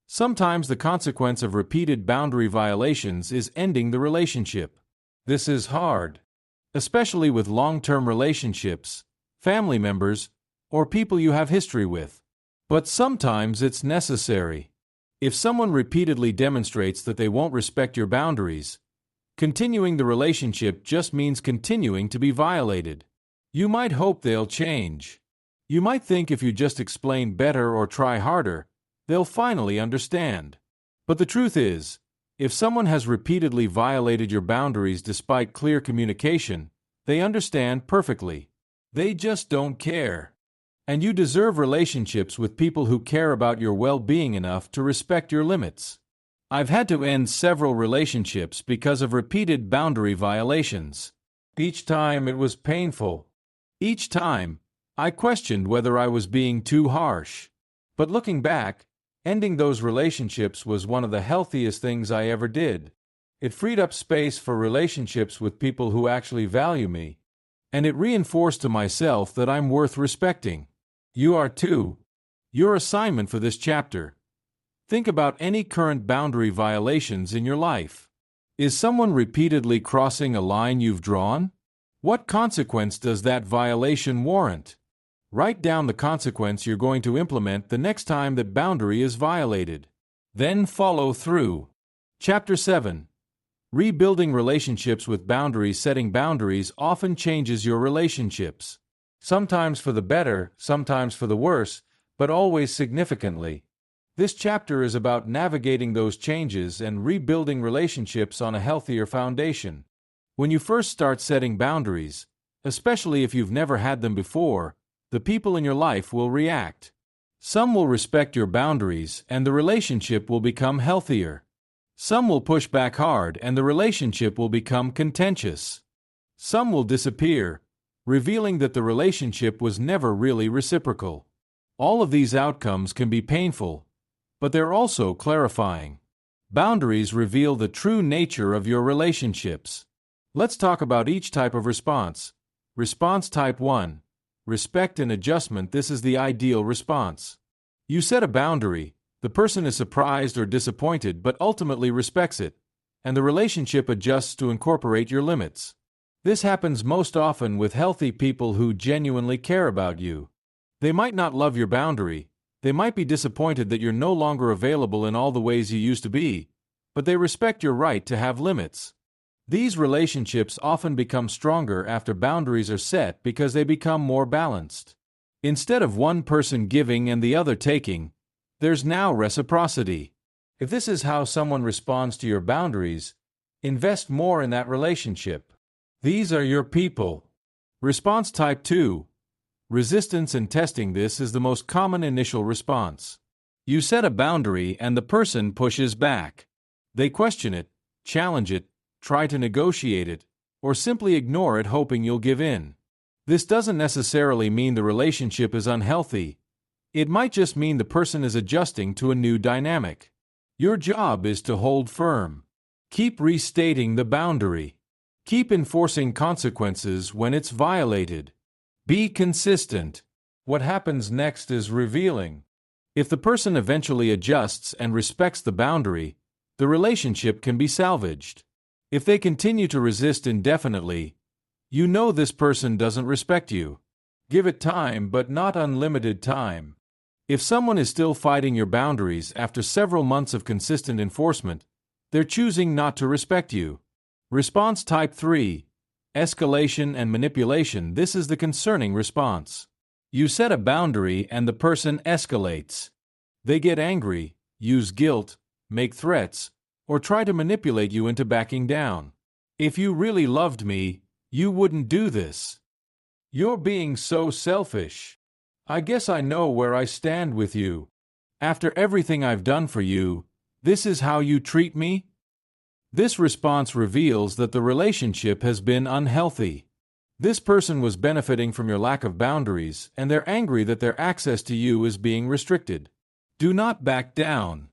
Sometimes the consequence of repeated boundary violations is ending the relationship. This is hard, especially with long-term relationships, family members, or people you have history with. But sometimes it's necessary. If someone repeatedly demonstrates that they won't respect your boundaries, continuing the relationship just means continuing to be violated. You might hope they'll change. You might think if you just explain better or try harder, they'll finally understand. But the truth is, if someone has repeatedly violated your boundaries despite clear communication, they understand perfectly. They just don't care. And you deserve relationships with people who care about your well-being enough to respect your limits. I've had to end several relationships because of repeated boundary violations. Each time it was painful. Each time, I questioned whether I was being too harsh. But looking back, ending those relationships was one of the healthiest things I ever did. It freed up space for relationships with people who actually value me, and it reinforced to myself that I'm worth respecting. You are too. Your assignment for this chapter: think about any current boundary violations in your life. Is someone repeatedly crossing a line you've drawn? What consequence does that violation warrant? Write down the consequence you're going to implement the next time that boundary is violated. Then follow through. Chapter 7. Rebuilding relationships with boundaries. Setting boundaries often changes your relationships. Sometimes for the better, sometimes for the worse, but always significantly. This chapter is about navigating those changes and rebuilding relationships on a healthier foundation. When you first start setting boundaries, especially if you've never had them before, the people in your life will react. Some will respect your boundaries and the relationship will become healthier. Some will push back hard and the relationship will become contentious. Some will disappear, revealing that the relationship was never really reciprocal. All of these outcomes can be painful, but they're also clarifying. Boundaries reveal the true nature of your relationships. Let's talk about each type of response. Response type 1. Respect and adjustment. This is the ideal response. You set a boundary, the person is surprised or disappointed but ultimately respects it, and the relationship adjusts to incorporate your limits. This happens most often with healthy people who genuinely care about you. They might not love your boundary, they might be disappointed that you're no longer available in all the ways you used to be, but they respect your right to have limits. These relationships often become stronger after boundaries are set because they become more balanced. Instead of one person giving and the other taking, there's now reciprocity. If this is how someone responds to your boundaries, invest more in that relationship. These are your people. Response type 2. Resistance and testing. This is the most common initial response. You set a boundary and the person pushes back. They question it, challenge it, try to negotiate it, or simply ignore it hoping you'll give in. This doesn't necessarily mean the relationship is unhealthy. It might just mean the person is adjusting to a new dynamic. Your job is to hold firm. Keep restating the boundary. Keep enforcing consequences when it's violated. Be consistent. What happens next is revealing. If the person eventually adjusts and respects the boundary, the relationship can be salvaged. If they continue to resist indefinitely, you know this person doesn't respect you. Give it time, but not unlimited time. If someone is still fighting your boundaries after several months of consistent enforcement, they're choosing not to respect you. Response type 3. Escalation and manipulation. This is the concerning response. You set a boundary and the person escalates. They get angry, use guilt, make threats, or try to manipulate you into backing down. If you really loved me, you wouldn't do this. You're being so selfish. I guess I know where I stand with you. After everything I've done for you, this is how you treat me? This response reveals that the relationship has been unhealthy. This person was benefiting from your lack of boundaries, and they're angry that their access to you is being restricted. Do not back down.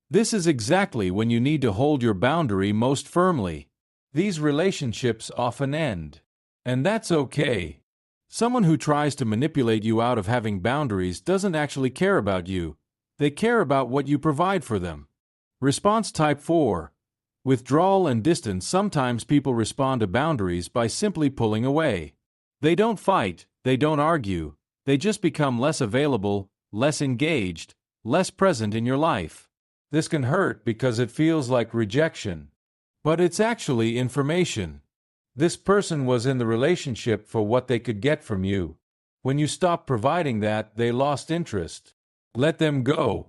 This is exactly when you need to hold your boundary most firmly. These relationships often end. And that's okay. Someone who tries to manipulate you out of having boundaries doesn't actually care about you. They care about what you provide for them. Response type 4. Withdrawal and distance. Sometimes people respond to boundaries by simply pulling away. They don't fight, they don't argue, they just become less available, less engaged, less present in your life. This can hurt because it feels like rejection. But it's actually information. This person was in the relationship for what they could get from you. When you stopped providing that, they lost interest. Let them go.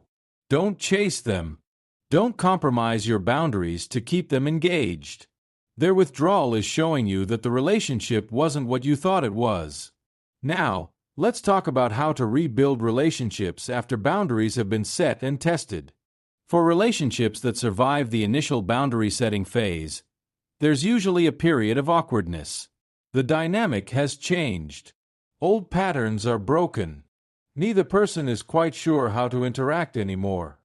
Don't chase them. Don't compromise your boundaries to keep them engaged. Their withdrawal is showing you that the relationship wasn't what you thought it was. Now, let's talk about how to rebuild relationships after boundaries have been set and tested. For relationships that survive the initial boundary setting phase, there's usually a period of awkwardness. The dynamic has changed. Old patterns are broken. Neither person is quite sure how to interact anymore.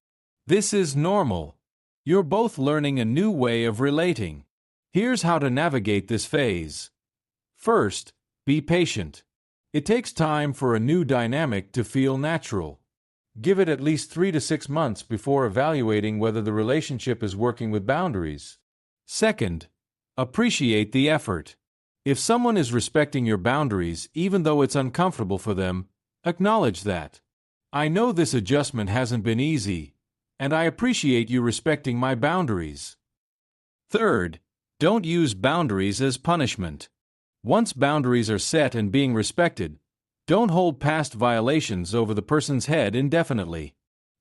This is normal. You're both learning a new way of relating. Here's how to navigate this phase. First, be patient. It takes time for a new dynamic to feel natural. Give it at least 3 to 6 months before evaluating whether the relationship is working with boundaries. Second, appreciate the effort. If someone is respecting your boundaries, even though it's uncomfortable for them, acknowledge that. I know this adjustment hasn't been easy, and I appreciate you respecting my boundaries. Third, don't use boundaries as punishment. Once boundaries are set and being respected, don't hold past violations over the person's head indefinitely.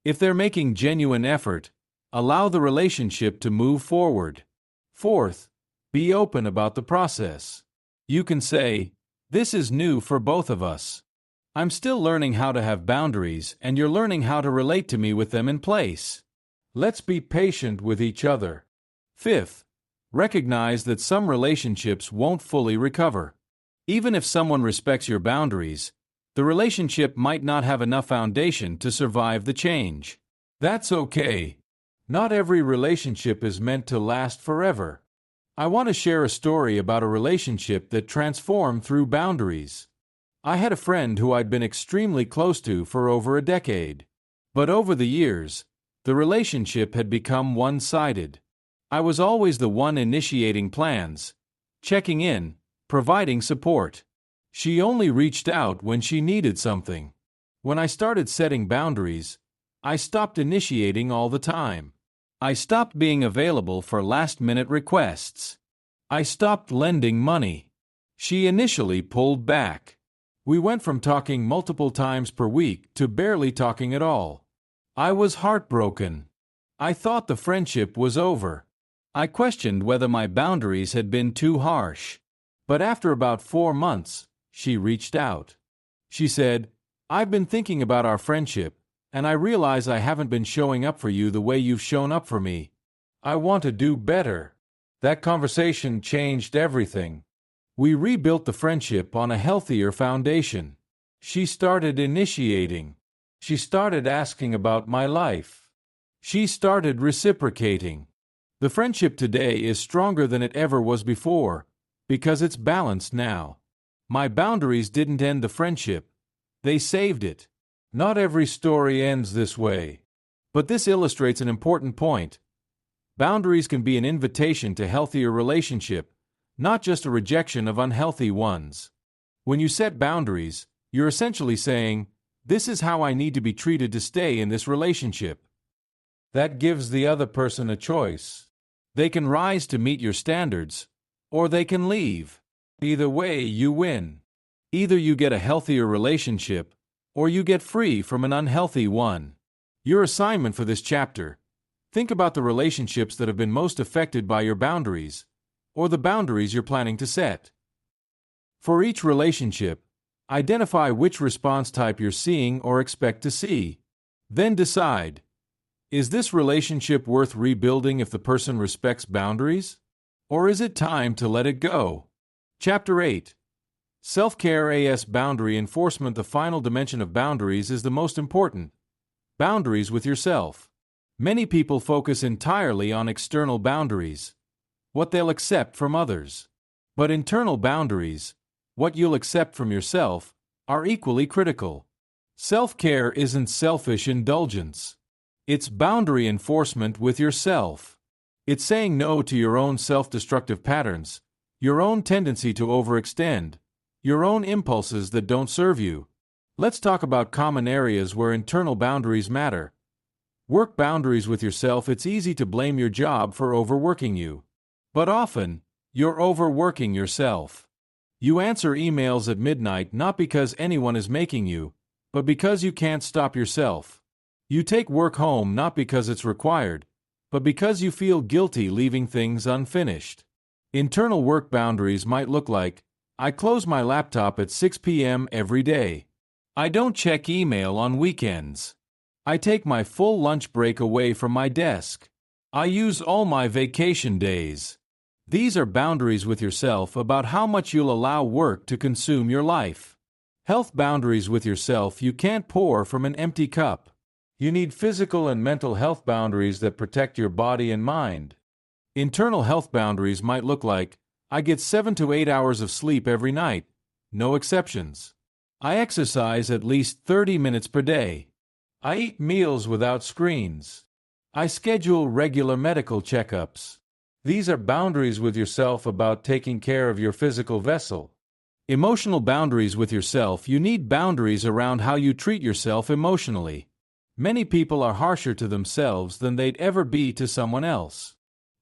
If they're making genuine effort, allow the relationship to move forward. Fourth, be open about the process. You can say, "This is new for both of us. I'm still learning how to have boundaries, and you're learning how to relate to me with them in place. Let's be patient with each other." Fifth, recognize that some relationships won't fully recover. Even if someone respects your boundaries, the relationship might not have enough foundation to survive the change. That's okay. Not every relationship is meant to last forever. I want to share a story about a relationship that transformed through boundaries. I had a friend who I'd been extremely close to for over a decade. But over the years, the relationship had become one-sided. I was always the one initiating plans, checking in, providing support. She only reached out when she needed something. When I started setting boundaries, I stopped initiating all the time. I stopped being available for last-minute requests. I stopped lending money. She initially pulled back. We went from talking multiple times per week to barely talking at all. I was heartbroken. I thought the friendship was over. I questioned whether my boundaries had been too harsh. But after about 4 months, she reached out. She said, "I've been thinking about our friendship, and I realize I haven't been showing up for you the way you've shown up for me. I want to do better." That conversation changed everything. We rebuilt the friendship on a healthier foundation. She started initiating. She started asking about my life. She started reciprocating. The friendship today is stronger than it ever was before, because it's balanced now. My boundaries didn't end the friendship. They saved it. Not every story ends this way. But this illustrates an important point. Boundaries can be an invitation to healthier relationship, not just a rejection of unhealthy ones. When you set boundaries, you're essentially saying, "This is how I need to be treated to stay in this relationship." That gives the other person a choice. They can rise to meet your standards, or they can leave. Either way, you win. Either you get a healthier relationship, or you get free from an unhealthy one. Your assignment for this chapter: think about the relationships that have been most affected by your boundaries, or the boundaries you're planning to set. For each relationship, identify which response type you're seeing or expect to see. Then decide, is this relationship worth rebuilding if the person respects boundaries? Or is it time to let it go? Chapter 8. Self-care as boundary enforcement. The final dimension of boundaries is the most important. Boundaries with yourself. Many people focus entirely on external boundaries, what they'll accept from others. But internal boundaries, what you'll accept from yourself, are equally critical. Self-care isn't selfish indulgence. It's boundary enforcement with yourself. It's saying no to your own self-destructive patterns, your own tendency to overextend, your own impulses that don't serve you. Let's talk about common areas where internal boundaries matter. Work boundaries with yourself. It's easy to blame your job for overworking you. But often, you're overworking yourself. You answer emails at midnight not because anyone is making you, but because you can't stop yourself. You take work home not because it's required, but because you feel guilty leaving things unfinished. Internal work boundaries might look like, I close my laptop at 6 p.m. every day. I don't check email on weekends. I take my full lunch break away from my desk. I use all my vacation days. These are boundaries with yourself about how much you'll allow work to consume your life. Health boundaries with yourself. You can't pour from an empty cup. You need physical and mental health boundaries that protect your body and mind. Internal health boundaries might look like, I get 7 to 8 hours of sleep every night, no exceptions. I exercise at least 30 minutes per day. I eat meals without screens. I schedule regular medical checkups. These are boundaries with yourself about taking care of your physical vessel. Emotional boundaries with yourself. You need boundaries around how you treat yourself emotionally. Many people are harsher to themselves than they'd ever be to someone else.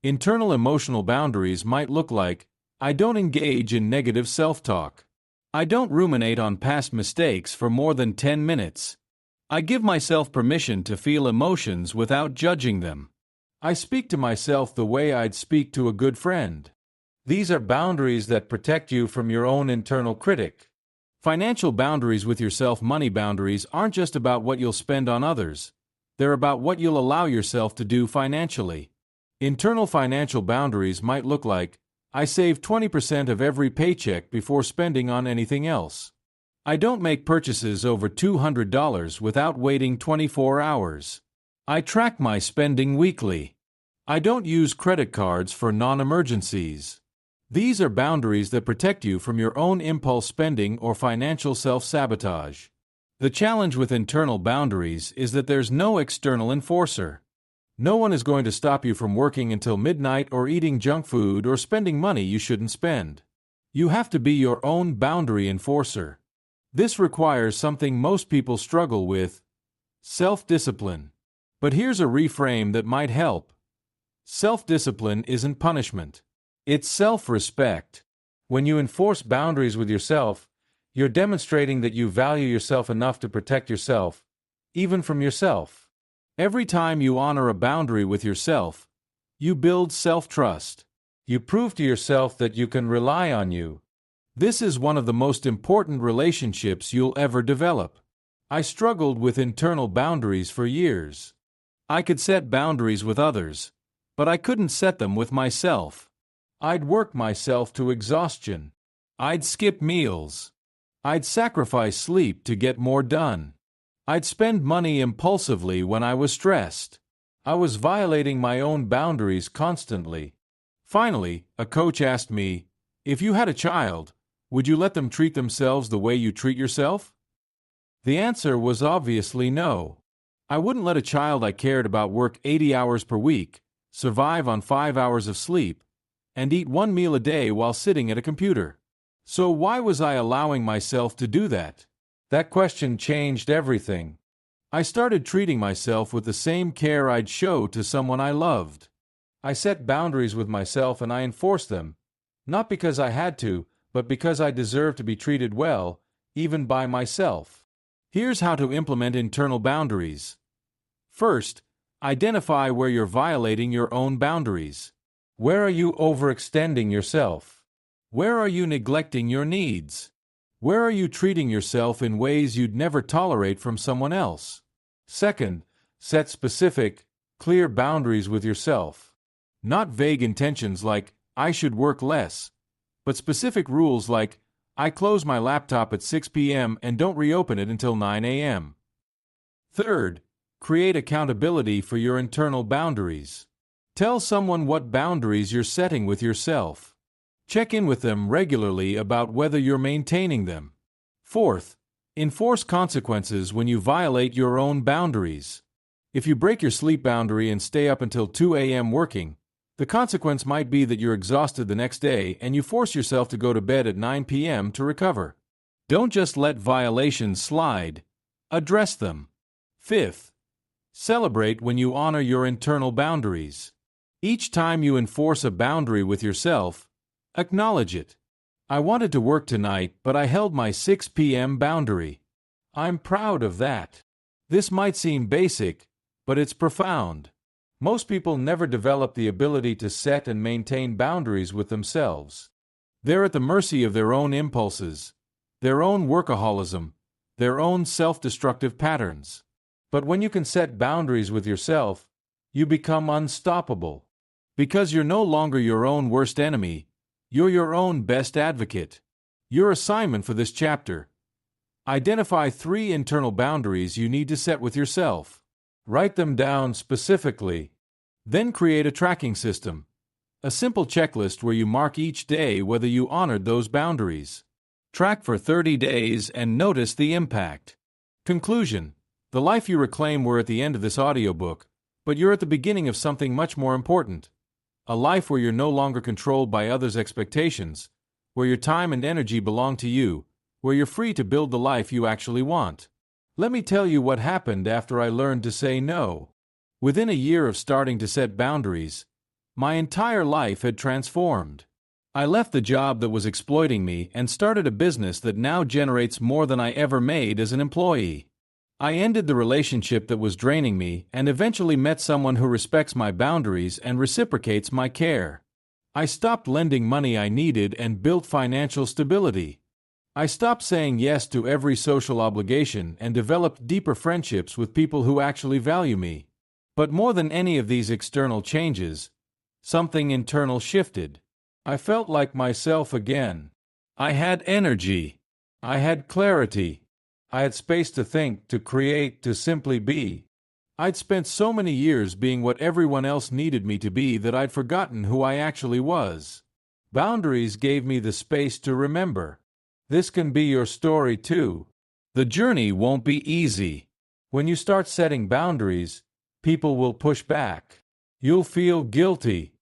Internal emotional boundaries might look like, I don't engage in negative self-talk. I don't ruminate on past mistakes for more than 10 minutes. I give myself permission to feel emotions without judging them. I speak to myself the way I'd speak to a good friend. These are boundaries that protect you from your own internal critic. Financial boundaries with yourself. Money boundaries aren't just about what you'll spend on others. They're about what you'll allow yourself to do financially. Internal financial boundaries might look like, I save 20% of every paycheck before spending on anything else. I don't make purchases over $200 without waiting 24 hours. I track my spending weekly. I don't use credit cards for non-emergencies. These are boundaries that protect you from your own impulse spending or financial self-sabotage. The challenge with internal boundaries is that there's no external enforcer. No one is going to stop you from working until midnight or eating junk food or spending money you shouldn't spend. You have to be your own boundary enforcer. This requires something most people struggle with: self-discipline. But here's a reframe that might help. Self-discipline isn't punishment. It's self-respect. When you enforce boundaries with yourself, you're demonstrating that you value yourself enough to protect yourself, even from yourself. Every time you honor a boundary with yourself, you build self-trust. You prove to yourself that you can rely on you. This is one of the most important relationships you'll ever develop. I struggled with internal boundaries for years. I could set boundaries with others, but I couldn't set them with myself. I'd work myself to exhaustion. I'd skip meals. I'd sacrifice sleep to get more done. I'd spend money impulsively when I was stressed. I was violating my own boundaries constantly. Finally, a coach asked me, "If you had a child, would you let them treat themselves the way you treat yourself?" The answer was obviously no. I wouldn't let a child I cared about work 80 hours per week, survive on 5 hours of sleep, and eat one meal a day while sitting at a computer. So why was I allowing myself to do that? That question changed everything. I started treating myself with the same care I'd show to someone I loved. I set boundaries with myself and I enforced them, not because I had to, but because I deserved to be treated well, even by myself. Here's how to implement internal boundaries. First, identify where you're violating your own boundaries. Where are you overextending yourself? Where are you neglecting your needs? Where are you treating yourself in ways you'd never tolerate from someone else? Second, set specific, clear boundaries with yourself. Not vague intentions like, "I should work less," but specific rules like, "I close my laptop at 6 p.m. and don't reopen it until 9 a.m. Third, create accountability for your internal boundaries. Tell someone what boundaries you're setting with yourself. Check in with them regularly about whether you're maintaining them. Fourth, enforce consequences when you violate your own boundaries. If you break your sleep boundary and stay up until 2 a.m. working, the consequence might be that you're exhausted the next day and you force yourself to go to bed at 9 p.m. to recover. Don't just let violations slide. Address them. Fifth, celebrate when you honor your internal boundaries. Each time you enforce a boundary with yourself, acknowledge it. "I wanted to work tonight, but I held my 6 p.m. boundary. I'm proud of that." This might seem basic, but it's profound. Most people never develop the ability to set and maintain boundaries with themselves. They're at the mercy of their own impulses, their own workaholism, their own self-destructive patterns. But when you can set boundaries with yourself, you become unstoppable. Because you're no longer your own worst enemy, you're your own best advocate. Your assignment for this chapter: identify 3 internal boundaries you need to set with yourself. Write them down specifically. Then create a tracking system, a simple checklist where you mark each day whether you honored those boundaries. Track for 30 days and notice the impact. Conclusion: the life you reclaim we're at the end of this audiobook, but you're at the beginning of something much more important. A life where you're no longer controlled by others' expectations, where your time and energy belong to you, where you're free to build the life you actually want. Let me tell you what happened after I learned to say no. Within a year of starting to set boundaries, my entire life had transformed. I left the job that was exploiting me and started a business that now generates more than I ever made as an employee. I ended the relationship that was draining me and eventually met someone who respects my boundaries and reciprocates my care. I stopped lending money I needed and built financial stability. I stopped saying yes to every social obligation and developed deeper friendships with people who actually value me. But more than any of these external changes, something internal shifted. I felt like myself again. I had energy. I had clarity. I had space to think, to create, to simply be. I'd spent so many years being what everyone else needed me to be that I'd forgotten who I actually was. Boundaries gave me the space to remember. This can be your story too. The journey won't be easy. When you start setting boundaries, people will push back. You'll feel guilty.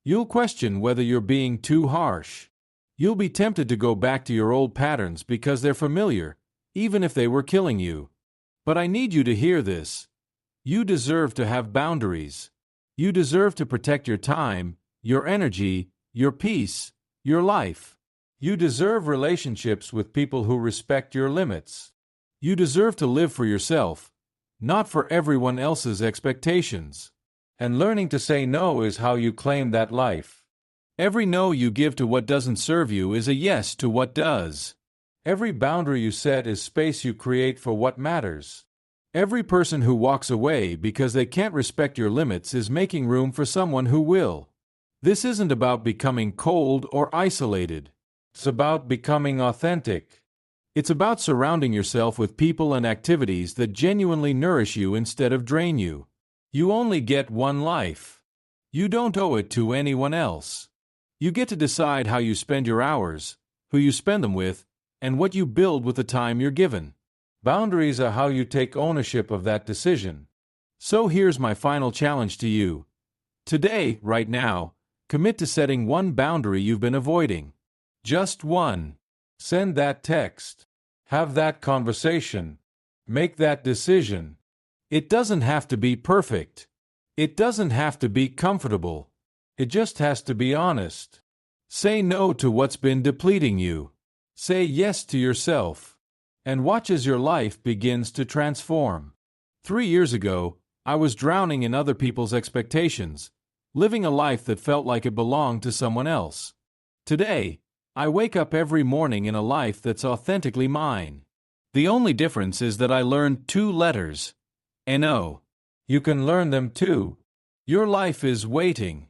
You'll question whether you're being too harsh. You'll be tempted to go back to your old patterns because they're familiar, even if they were killing you. But I need you to hear this. You deserve to have boundaries. You deserve to protect your time, your energy, your peace, your life. You deserve relationships with people who respect your limits. You deserve to live for yourself, not for everyone else's expectations. And learning to say no is how you claim that life. Every no you give to what doesn't serve you is a yes to what does. Every boundary you set is space you create for what matters. Every person who walks away because they can't respect your limits is making room for someone who will. This isn't about becoming cold or isolated. It's about becoming authentic. It's about surrounding yourself with people and activities that genuinely nourish you instead of drain you. You only get one life. You don't owe it to anyone else. You get to decide how you spend your hours, who you spend them with, and what you build with the time you're given. Boundaries are how you take ownership of that decision. So here's my final challenge to you. Today, right now, commit to setting one boundary you've been avoiding. Just one. Send that text. Have that conversation. Make that decision. It doesn't have to be perfect. It doesn't have to be comfortable. It just has to be honest. Say no to what's been depleting you. Say yes to yourself. And watch as your life begins to transform. 3 years ago, I was drowning in other people's expectations, living a life that felt like it belonged to someone else. Today, I wake up every morning in a life that's authentically mine. The only difference is that I learned 2 letters. N-O. You can learn them too. Your life is waiting.